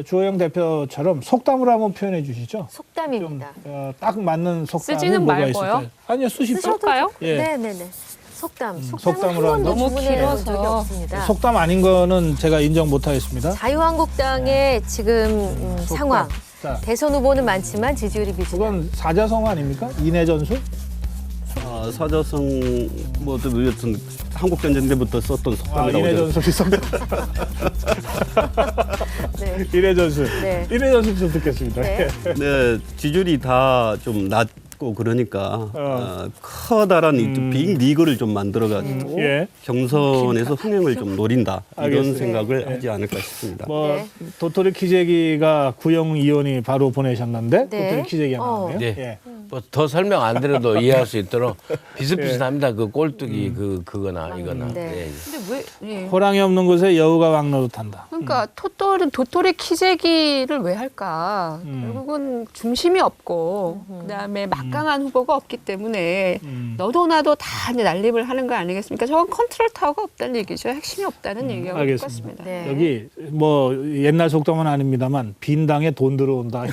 G: 주호영 대표처럼 속담으로 한번 표현해 주시죠.
F: 속담입니다.
G: 딱 맞는 속담이
I: 쓰지는
G: 뭐가
I: 말고요.
G: 있을까요? 아니요, 쓰십시오.
I: 쓰실까요?
G: 예.
F: 네네네. 속담. 속담을
G: 속담으로
F: 한 번도
I: 너무
F: 주문해 본 적이
I: 길어서.
F: 없습니다.
G: 속담 아닌 거는 제가 인정 못 하겠습니다.
F: 자유한국당의 지금 상황. 대선 후보는 많지만 지지율이 미지다.
G: 그건 사자성 아닙니까? 인해전술?
H: 사자성 뭐 여튼 한국 전쟁 때부터 썼던 속담이라고.
G: 인해전술이 썼다.
F: 네.
G: 인해전술.
F: 네.
G: 인해전술 좀 듣겠습니다.
F: 네.
H: 네, 지지율이 다 좀 낮고 그러니까 커다란 빅 리그를 좀 만들어가지고
G: 예.
H: 경선에서 흥행을 좀 노린다 이런
G: 알겠습니다.
H: 생각을
G: 네.
H: 하지 않을까 싶습니다.
G: 뭐 도토리 키재기가 구영 의원이 바로 보내셨는데
F: 네.
G: 도토리 키재기가 나왔네요.
K: 네.
G: 예.
K: 뭐 더 설명 안 드려도 이해할 수 있도록 비슷비슷합니다. 그 꼴뚜기 그거나 이거나.
F: 네.
K: 예.
I: 근데 왜? 예.
G: 호랑이 없는 곳에 여우가 왕노릇한다.
I: 그러니까 도토리 키재기를 왜 할까? 결국은 중심이 없고 그다음에 막강한 후보가 없기 때문에 너도 나도 다 이제 난립을 하는 거 아니겠습니까? 저건 컨트롤 타워가 없다는 얘기죠. 핵심이 없다는 얘기하고
G: 알겠습니다.
I: 똑같습니다.
F: 네.
G: 여기 뭐 옛날 속담은 아닙니다만 빈 당에 돈 들어온다.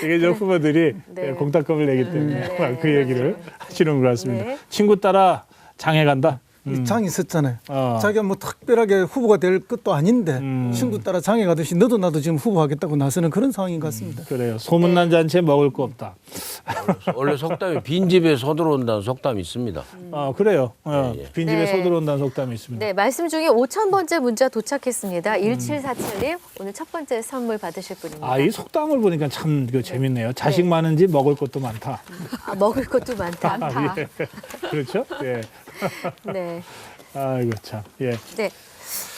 G: 이게 저 후보들이
F: 네.
G: 공탁금을 내기 때문에
F: 네.
G: 그 얘기를 하시는 것 같습니다.
F: 네.
G: 친구 따라 장에 간다.
J: 이 장이 있었잖아요.
G: 어.
J: 자기가 뭐 특별하게 후보가 될 것도 아닌데 친구 따라 장에 가듯이 너도 나도 지금 후보하겠다고 나서는 그런 상황인 것 같습니다.
G: 그래요. 소문난 잔치에 먹을 거 없다.
K: 원래 속담이 빈집에 소 들어온다는 속담이 있습니다.
G: 그래요. 빈집에
F: 네.
G: 소 들어온다는 속담이 있습니다.
F: 네, 말씀 중에 5,000번째 문자 도착했습니다. 1747님, 오늘 첫 번째 선물 받으실 분입니다.
G: 이 속담을 보니까 참 재밌네요. 자식 많은 집 먹을 것도 많다.
F: 먹을 것도 많다.
G: 예. 그렇죠? 예.
F: 네.
G: 아이고 참. 예.
F: 네.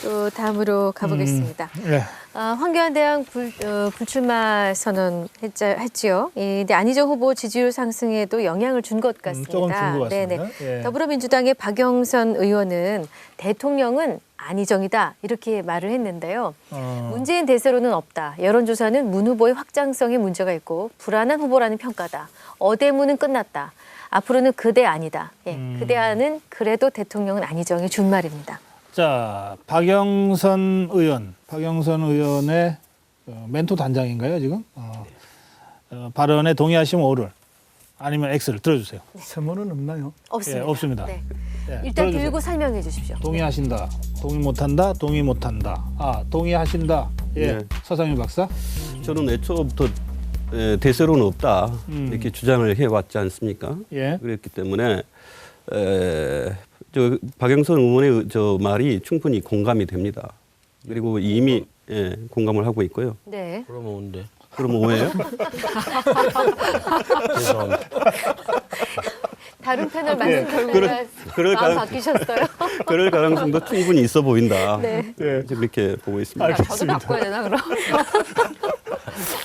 F: 또 다음으로 가보겠습니다.
G: 예.
F: 황교안 대항 불출마 선언했지요. 근데 안희정 후보 지지율 상승에도 영향을 준 것 같습니다.
G: 조금 준 것 같습니다.
F: 네네.
G: 예.
F: 더불어민주당의 박영선 의원은 대통령은 안희정이다 이렇게 말을 했는데요. 문재인 대세로는 없다. 여론조사는 문 후보의 확장성에 문제가 있고 불안한 후보라는 평가다. 어대문은 끝났다. 앞으로는 그대 아니다. 예, 그대 안은 그래도 대통령은 안희정의 준말입니다.
G: 자, 박영선 의원의 멘토 단장인가요 지금? 발언에 동의하시면 O를 아니면 X를 들어주세요.
J: 세모는 없나요?
F: 없습니다.
G: 예, 없습니다.
F: 네.
G: 예,
F: 일단
G: 들어주세요.
F: 들고 설명해 주십시오.
G: 동의하신다. 동의 못한다. 동의 못한다. 동의하신다. 예,
H: 네.
G: 서상민 박사.
H: 저는 애초부터 대세로는 없다 이렇게 주장을 해왔지 않습니까?
G: 예.
H: 그랬기 때문에 저 박영선 의원의 저 말이 충분히 공감이 됩니다. 그리고 이미 공감을 하고 있고요.
F: 네.
K: 그러면 온대.
H: 그럼 뭐예요?
K: 죄송합니다.
F: 다른 패널 말씀 결과가 마음 바뀌셨어요?
H: 그럴 가능성도 충분히 있어 보인다.
F: 네.
H: 그렇게 보고 있습니다.
I: 저도 바꿔야 되나 그럼?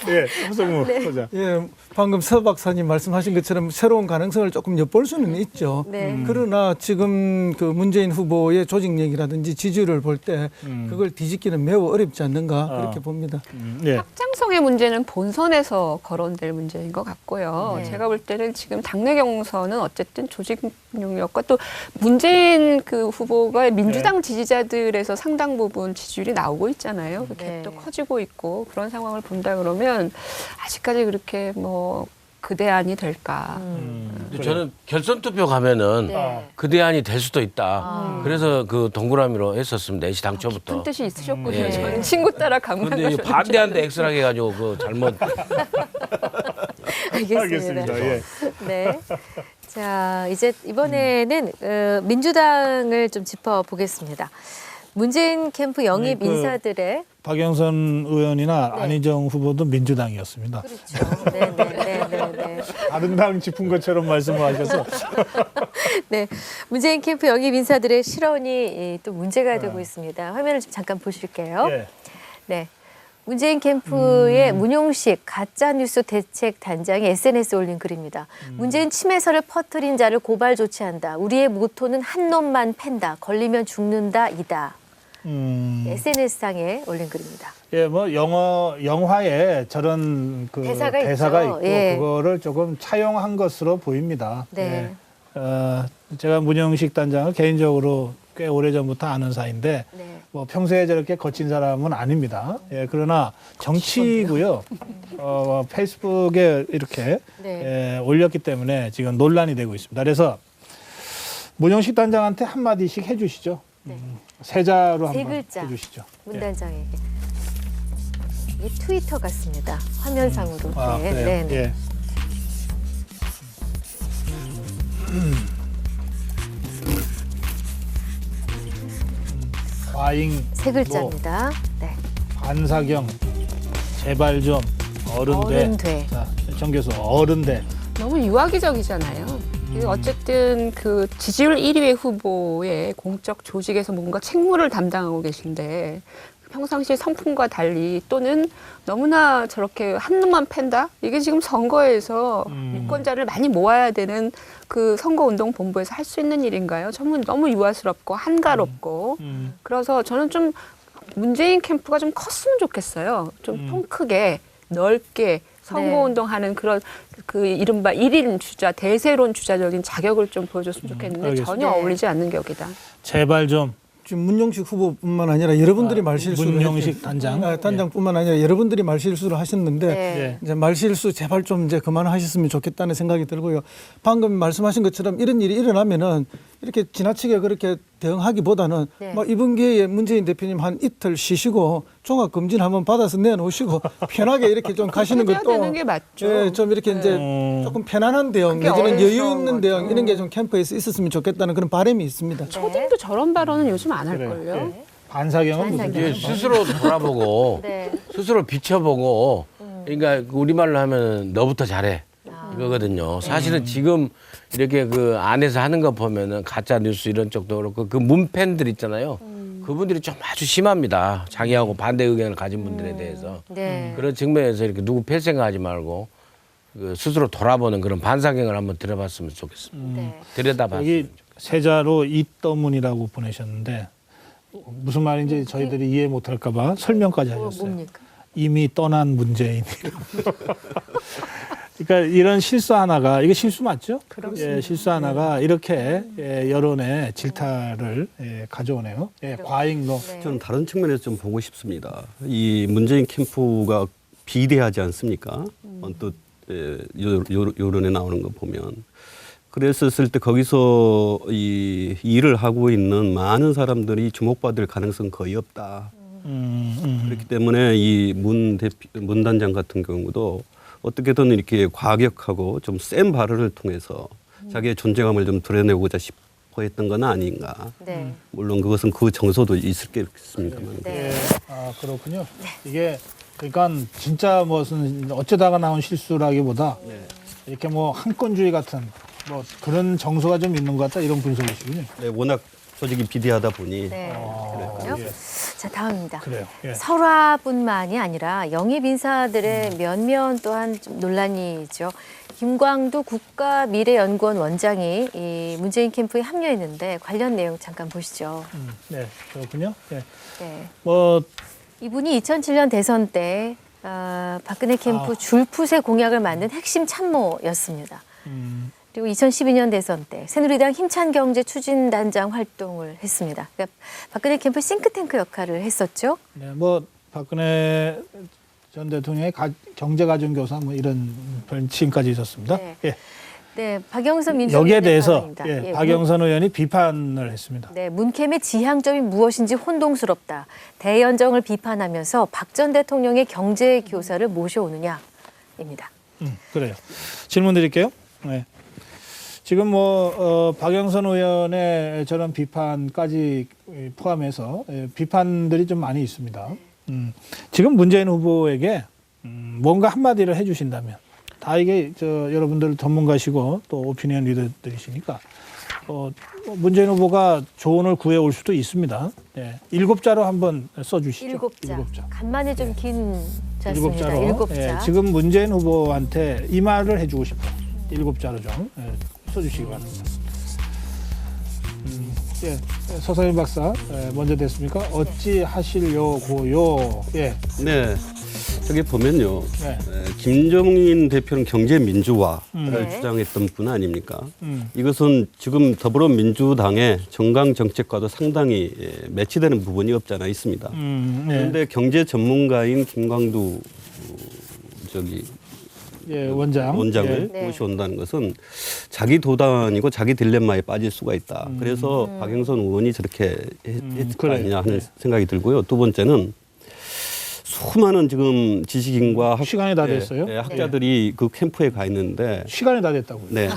G: 예, 홍성무 보자.
J: 예, 방금 서 박사님 말씀하신 것처럼 새로운 가능성을 조금 엿볼 수는 있죠.
F: 네.
J: 그러나 지금 그 문재인 후보의 조직력이라든지 지지율을 볼 때 그걸 뒤집기는 매우 어렵지 않는가 그렇게 봅니다.
G: 예.
I: 확장성의 문제는 본선에서 거론될 문제인 것 같고요.
F: 네.
I: 제가 볼 때는 지금 당내 경선은 어쨌든 조직 능력과 또 문재인 그 후보가 민주당 지지자들에서 상당 부분 지지율이 나오고 있잖아요. 그
F: 네.
I: 갭도 커지고 있고 그런 상황을 본다 그러면 아직까지 그렇게 뭐 그대안이 될까.
K: 근데 저는 결선 투표 가면은
F: 네.
K: 그대안이 될 수도 있다. 그래서 그 동그라미로 했었습니다. NC 당초부터.
I: 큰 뜻이 있으셨군요.
K: 예.
I: 저는 친구 따라 강남
K: 근데
I: 가셨죠.
K: 반대한데 엑스라게 해가지고 그 잘못.
F: 알겠습니다.
G: 예.
F: 네. 자, 이제 이번에는 민주당을 좀 짚어보겠습니다. 문재인 캠프 영입 인사들의
G: 박영선 의원이나
F: 네.
G: 안희정 후보도 민주당이었습니다.
F: 그렇죠. 네.
G: 다른 당 짚은 것처럼 말씀을 하셔서
F: 네, 문재인 캠프 영입 인사들의 실언이 또 문제가 되고 있습니다. 화면을 좀 잠깐 보실게요.
G: 예.
F: 네. 문재인 캠프의 문용식 가짜뉴스 대책 단장이 SNS에 올린 글입니다. 문재인 침해설을 퍼뜨린 자를 고발 조치한다. 우리의 모토는 한 놈만 팬다. 걸리면 죽는다. 이다. SNS상에 올린 글입니다.
G: 예, 뭐 영화에 저런 그
F: 대사가
G: 있고
F: 예.
G: 그거를 조금 차용한 것으로 보입니다.
F: 네.
G: 예. 제가 문영식 단장을 개인적으로 꽤 오래전부터 아는 사이인데
F: 네.
G: 뭐 평소에 저렇게 거친 사람은 아닙니다. 예, 그러나 정치고요. 페이스북에 이렇게
F: 네.
G: 올렸기 때문에 지금 논란이 되고 있습니다. 그래서 문영식 단장한테 한 마디씩 해주시죠.
F: 네.
G: 세자로
F: 세
G: 한번
F: 글자.
G: 해주시죠.
F: 문 단장에게. 이 트위터 같습니다. 화면상으로.
G: 아,
F: 네,
G: 그래요?
F: 네, 네.
G: 예. 과잉
F: 세 글자입니다. 네.
G: 반사경 제발 좀 어른 돼.
F: 어른 돼.
G: 자, 정 교수 어른 돼.
I: 너무 유아기적이잖아요. 어쨌든 그 지지율 1위 후보의 공적 조직에서 뭔가 책무를 담당하고 계신데 평상시 성품과 달리 또는 너무나 저렇게 한 놈만 팬다? 이게 지금 선거에서 유권자를 많이 모아야 되는 그 선거운동본부에서 할 수 있는 일인가요? 정말 너무 유아스럽고 한가롭고 그래서 저는 좀 문재인 캠프가 좀 컸으면 좋겠어요. 좀 통 크게 넓게 선거운동하는 그런 그 이른바 1인 주자, 대세론 주자적인 자격을 좀 보여줬으면 좋겠는데
G: 알겠습니다.
I: 전혀 어울리지 않는 격이다.
G: 제발 좀.
J: 지금 문용식 후보뿐만 아니라 여러분들이 말실수를
G: 문용식 단장.
J: 단장뿐만 아니라 여러분들이 말실수를 하셨는데
F: 네.
J: 이제 말실수 제발 좀 이제 그만하셨으면 좋겠다는 생각이 들고요. 방금 말씀하신 것처럼 이런 일이 일어나면은 이렇게 지나치게 그렇게 대응하기보다는
F: 네.
J: 뭐 이번 기회에 문재인 대표님 한 이틀 쉬시고 종합 검진 한번 받아서 내놓으시고 편하게 이렇게 좀 가시는
I: 그래야
J: 것도
I: 되는 게 맞죠.
J: 예, 좀 이렇게 이제 조금 편안한 대응,
I: 그게
J: 내지는 여유
I: 어려운
J: 있는
I: 거죠.
J: 대응 이런 게 좀 캠프에서 있었으면 좋겠다는 그런 바람이 있습니다.
I: 초딩도 저런 발언은 요즘 안
G: 그래요.
I: 할걸요.
G: 예. 반사경은 무슨
K: 이제 스스로 돌아보고
F: 네.
K: 스스로 비춰보고 그러니까 우리말로 하면 너부터 잘해 이거거든요. 사실은 지금 이렇게 그 안에서 하는 거 보면은 가짜 뉴스 이런 쪽도 그렇고 그 문팬들 있잖아요. 그분들이 좀 아주 심합니다. 자기하고 반대 의견을 가진 분들에 대해서
F: 네.
K: 그런 측면에서 이렇게 누구 폐 생각하지 말고 그 스스로 돌아보는 그런 반사경을 한번 들어봤으면 좋겠습니다.
F: 네.
K: 들여다봤으면
G: 여기 세자로 이떠문이라고 보내셨는데 무슨 말인지 저희들이 이해 못할까봐 설명까지 하셨어요.
F: 뭡니까?
G: 이미 떠난 문재인. 그러니까 이런 실수 하나가 이게 실수 맞죠? 예, 실수 하나가 이렇게 여론의 질타를 가져오네요. 과잉로.
H: 저는 다른 측면에서 좀 보고 싶습니다. 이 문재인 캠프가 비대하지 않습니까? 언뜻 여론에 나오는 거 보면. 그랬었을 때 거기서 이 일을 하고 있는 많은 사람들이 주목받을 가능성 거의 없다. 그렇기 때문에 이 문 단장 같은 경우도 어떻게든 이렇게 과격하고 좀 센 발언을 통해서 자기의 존재감을 좀 드러내고자 싶어 했던 건 아닌가.
F: 네.
H: 물론 그것은 그 정서도 있을겠습니다만.
F: 네.
G: 아, 그렇군요. 이게 그러니까 진짜 무슨 어쩌다가 나온 실수라기보다 이렇게 뭐 한건주의 같은 뭐 그런 정서가 좀 있는 것 같다 이런 분석이시군요.
H: 네, 워낙 조직이 비대하다 보니.
F: 네. 그렇군요. 자, 다음입니다.
G: 그래요. 예.
F: 설화뿐만이 아니라 영입 인사들의 면면 또한 좀 논란이죠. 김광두 국가미래연구원 원장이 이 문재인 캠프에 합류했는데 관련 내용 잠깐 보시죠.
G: 네, 그렇군요. 네.
F: 네.
G: 뭐
F: 이분이 2007년 대선 때 박근혜 캠프 줄푸세 공약을 만든 핵심 참모였습니다. 그리고 2012년 대선 때 새누리당 힘찬 경제 추진단장 활동을 했습니다. 그러니까 박근혜 캠프 싱크탱크 역할을 했었죠.
G: 네, 뭐 박근혜 전 대통령의 경제가정교사 뭐 이런 별칭까지 있었습니다.
F: 네.
G: 예.
F: 네, 박영선 민주당
G: 여기에 대해서
F: 예,
G: 박영선 의원이 비판을 했습니다.
F: 네, 문캠의 지향점이 무엇인지 혼동스럽다. 대연정을 비판하면서 박 전 대통령의 경제교사를 모셔오느냐입니다.
G: 그래요. 질문 드릴게요. 네. 지금 뭐 박영선 의원의 저런 비판까지 포함해서 비판들이 좀 많이 있습니다. 지금 문재인 후보에게 뭔가 한마디를 해주신다면 다 이게 여러분들 전문가시고 또 오피니언 리더들이시니까 문재인 후보가 조언을 구해올 수도 있습니다. 네. 7자로 한번 써주시죠.
F: 7자. 간만에 좀 긴 자습니다.
G: 7자로.
F: 7자.
G: 예, 지금 문재인 후보한테 이 말을 해주고 싶어요. 7자로 좀 써주시기 바랍니다. 예, 서성인 박사 먼저 됐습니까? 어찌 하시려고요? 예.
H: 네. 저기 보면요.
G: 네.
H: 김종인 대표는 경제 민주화를
F: 네.
H: 주장했던 분 아닙니까? 이것은 지금 더불어민주당의 정강 정책과도 상당히 매치되는 부분이 없지 않아 있습니다.
G: 네.
H: 그런데 경제 전문가인 김광두 원장을
F: 네.
H: 모셔온다는 것은 자기 도단이고 자기 딜레마에 빠질 수가 있다. 그래서 박영선 의원이 저렇게 했을 거 아니냐 하는 생각이 들고요. 두 번째는 수많은 지금 지식인과
G: 시간이 다 됐어요?
H: 학자들이 그 캠프에 가 있는데
G: 시간이 다 됐다고요.
H: 네.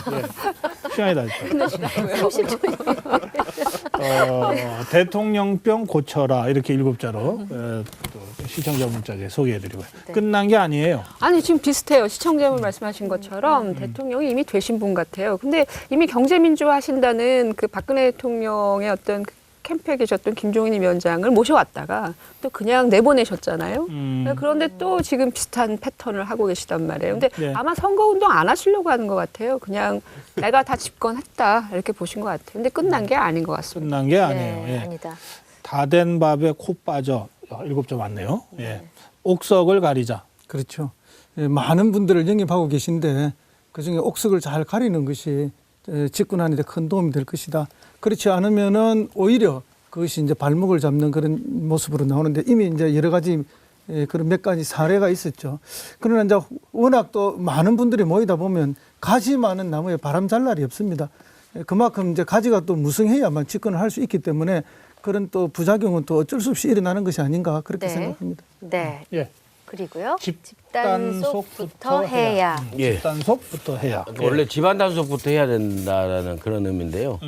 G: 시간이 다 됐다고요. 대통령병 고쳐라 이렇게 7자로 또 시청자 문자에 소개해드리고요. 끝난 게 아니에요.
I: 아니 지금 비슷해요. 시청자분 말씀하신 것처럼 대통령이 이미 되신 분 같아요. 근데 이미 경제민주화 하신다는 그 박근혜 대통령의 어떤 캠프에 계셨던 김종인 위원장을 모셔왔다가 또 그냥 내보내셨잖아요. 그런데 또 지금 비슷한 패턴을 하고 계시단 말이에요. 근데
G: 네.
I: 아마 선거운동 안 하시려고 하는 것 같아요. 그냥 내가 다 집권했다 이렇게 보신 것 같아요. 근데 끝난 게 아닌 것 같습니다.
G: 끝난 게 아니에요.
F: 네,
G: 예.
F: 아니다.
G: 다 된 밥에 코 빠져. 7자 맞네요. 예. 옥석을 가리자.
J: 그렇죠. 예, 많은 분들을 영입하고 계신데 그중에 옥석을 잘 가리는 것이 집권하는 데 큰 도움이 될 것이다. 그렇지 않으면은 오히려 그것이 이제 발목을 잡는 그런 모습으로 나오는데 이미 이제 여러 가지 그런 몇 가지 사례가 있었죠. 그러나 이제 워낙 또 많은 분들이 모이다 보면 가지 많은 나무에 바람 잘 날이 없습니다. 그만큼 이제 가지가 또 무성해야만 집권을 할 수 있기 때문에 그런 또 부작용은 또 어쩔 수 없이 일어나는 것이 아닌가 그렇게
F: 네.
J: 생각합니다.
F: 네.
G: 예.
F: 그리고요.
G: 단속부터
F: 집단속부터 해야.
K: 예.
G: 단속부터 해야.
K: 원래 집안 단속부터 해야 된다라는 그런 의미인데요.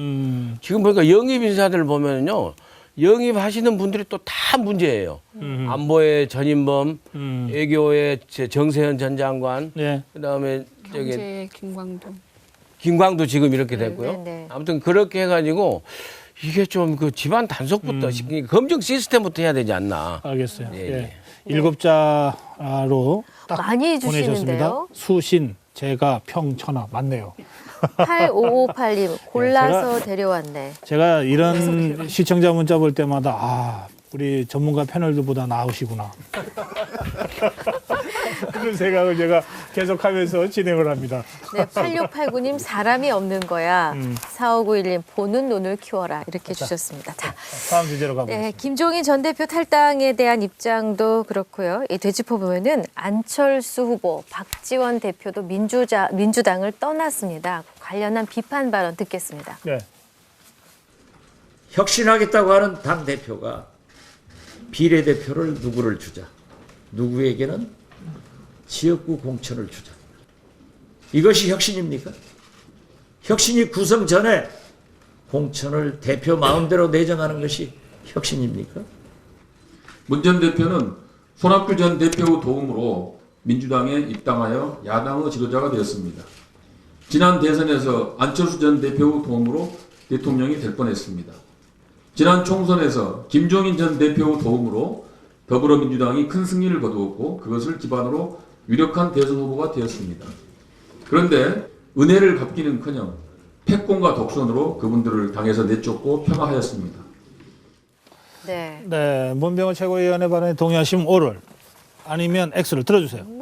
K: 지금 보니까 영입 인사들 보면요, 영입하시는 분들이 또 다 문제예요. 안보의 전인범, 외교의 정세현 전 장관, 그다음에 저기
I: 경제
K: 김광도 지금 이렇게 됐고요.
F: 네, 네.
K: 아무튼 그렇게 해가지고 이게 좀 그 집안 단속부터 검증 시스템부터 해야 되지 않나.
G: 알겠어요.
K: 예,
G: 예.
K: 예.
G: 7자로 딱
F: 많이
G: 보내셨습니다.
F: 주시는데요.
G: 수신, 제가, 평, 천하 맞네요.
F: 8558님 골라서 데려왔네.
G: 제가 이런 시청자 문자 볼 때마다 아 우리 전문가 패널들보다 나으시구나. 그런 생각을 제가 계속하면서 진행을 합니다.
F: 네, 8689님 사람이 없는 거야. 4591님 보는 눈을 키워라 이렇게 주셨습니다. 자,
G: 다음 주제로 가보겠습니다.
F: 네, 김종인 전 대표 탈당에 대한 입장도 그렇고요. 이 되짚어 보면은 안철수 후보, 박지원 대표도 민주당을 떠났습니다. 관련한 비판 발언 듣겠습니다.
G: 네.
O: 혁신하겠다고 하는 당 대표가 비례대표를 누구를 주자. 누구에게는 지역구 공천을 주자. 이것이 혁신입니까? 혁신이 구성 전에 공천을 대표 마음대로 내정하는 것이 혁신입니까?
P: 문 전 대표는 손학규 전 대표 도움으로 민주당에 입당하여 야당의 지도자가 되었습니다. 지난 대선에서 안철수 전 대표 도움으로 대통령이 될 뻔했습니다. 지난 총선에서 김종인 전 대표 도움으로 더불어민주당이 큰 승리를 거두었고 그것을 기반으로 유력한 대선 후보가 되었습니다. 그런데 은혜를 갚기는커녕 패권과 독선으로 그분들을 당에서 내쫓고 폄하하였습니다.
F: 네.
G: 네, 문병호 최고위원의 발언에 동의하시면 O를 아니면 X를 들어주세요.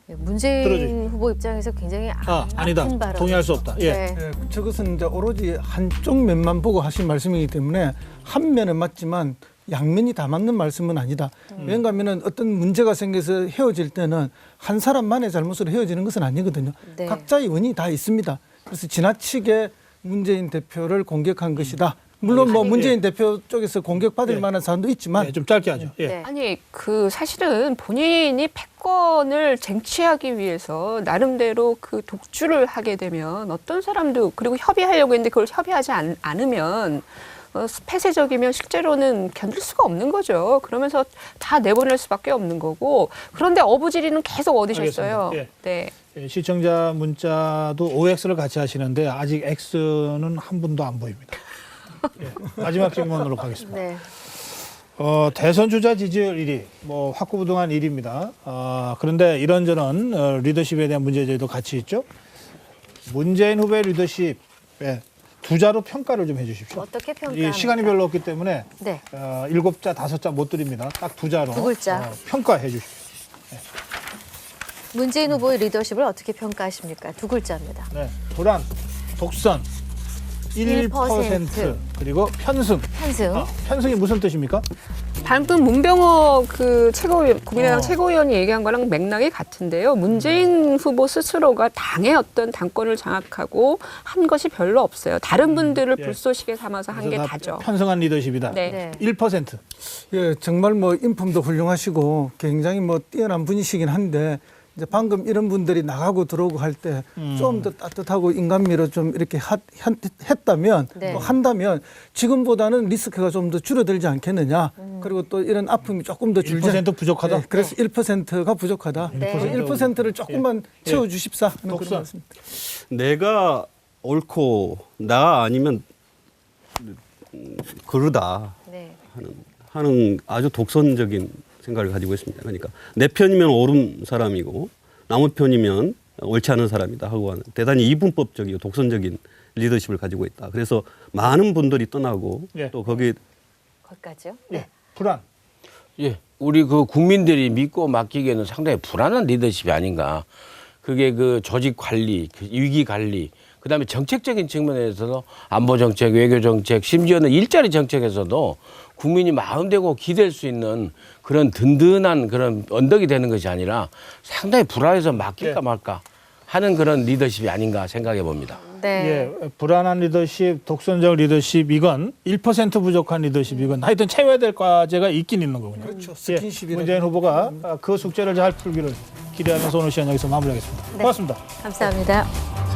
F: 문재인
G: 들어주십시오.
F: 후보 입장에서 굉장히
G: 아니다.
F: 아픈 발언.
G: 동의할 수 없다. 예.
F: 네.
J: 예, 저것은 이제 오로지 한쪽 면만 보고 하신 말씀이기 때문에 한 면은 맞지만 양면이 다 맞는 말씀은 아니다. 왜냐하면 어떤 문제가 생겨서 헤어질 때는 한 사람만의 잘못으로 헤어지는 것은 아니거든요.
F: 네.
J: 각자의 원인이 다 있습니다. 그래서 지나치게 문재인 대표를 공격한 것이다. 물론 뭐 문재인 대표 쪽에서 공격받을 만한 사람도 있지만
G: 좀 짧게 하죠.
F: 네.
I: 아니 그 사실은 본인이 패권을 쟁취하기 위해서 나름대로 그 독주를 하게 되면 어떤 사람도 그리고 협의하려고 했는데 그걸 협의하지 않으면 폐쇄적이면 실제로는 견딜 수가 없는 거죠. 그러면서 다 내보낼 수밖에 없는 거고 그런데 어부지리는 계속 얻으셨어요.
G: 알겠습니다.
I: 네.
G: 예, 시청자 문자도 OX를 같이 하시는데 아직 X는 한 분도 안 보입니다. 예, 마지막 질문으로 가겠습니다.
F: 네.
G: 대선 주자 지지율 1위, 뭐 확고부동한 1위입니다. 그런데 이런저런 리더십에 대한 문제제도 같이 있죠. 문재인 후보의 리더십에 두 자로 평가를 좀 해주십시오.
F: 어떻게 평가합니까?
G: 시간이 별로 없기 때문에
F: 네.
G: 7자, 5자 못 드립니다. 딱 두 자로
F: 두 글자.
G: 평가해 주십시오.
F: 문재인 후보의 리더십을 어떻게 평가하십니까? 두 글자입니다.
G: 네. 불안, 독선, 1% 그리고 편승.
F: 편승.
G: 편승이 무슨 뜻입니까?
I: 방금 문병호 그 국민의당 최고위원이 얘기한 거랑 맥락이 같은데요. 문재인 후보 스스로가 당의 어떤 당권을 장악하고 한 것이 별로 없어요. 다른 분들을 불쏘시개 삼아서 한 게 다죠.
G: 편성한 리더십이다.
I: 네.
G: 1%.
J: 예, 정말 뭐 인품도 훌륭하시고 굉장히 뭐 뛰어난 분이시긴 한데 이제 방금 이런 분들이 나가고 들어오고 할 때 좀 더 따뜻하고 인간미로 좀 이렇게 했다면 또 한다면 지금보다는 리스크가 좀 더 줄어들지 않겠느냐. 그리고 또 이런 아픔이 조금 더 줄지.
G: 1% 부족하다.
J: 네, 그래서 1%가 부족하다.
F: 네.
J: 1%를 조금만 채워주십사 하는 그런 말씀.
H: 내가 옳고 나 아니면 그르다
F: 네.
H: 하는 아주 독선적인 생각을 가지고 있습니다. 그러니까 내 편이면 옳은 사람이고 나무 편이면 옳지 않은 사람이다 하고 하는 대단히 이분법적이고 독선적인 리더십을 가지고 있다. 그래서 많은 분들이 떠나고 또 거기에
F: 거기까지요?
G: 네. 불안.
K: 예, 우리 그 국민들이 믿고 맡기기에는 상당히 불안한 리더십이 아닌가. 그게 그 조직 관리, 그 위기 관리, 그다음에 정책적인 측면에서도 안보 정책, 외교 정책, 심지어는 일자리 정책에서도 국민이 마음대로 기댈 수 있는 그런 든든한 그런 언덕이 되는 것이 아니라 상당히 불안해서 맡길까 말까 하는 그런 리더십이 아닌가 생각해 봅니다.
F: 네.
G: 예, 불안한 리더십, 독선적 리더십 이건 1% 부족한 리더십 이건 하여튼 채워야 될 과제가 있긴 있는 거군요.
J: 그렇죠.
G: 예,
J: 스킨십이
G: 문재인 후보가 그 숙제를 잘 풀기를 기대하면서 오늘 시간 여기서 마무리하겠습니다. 고맙습니다.
F: 감사합니다.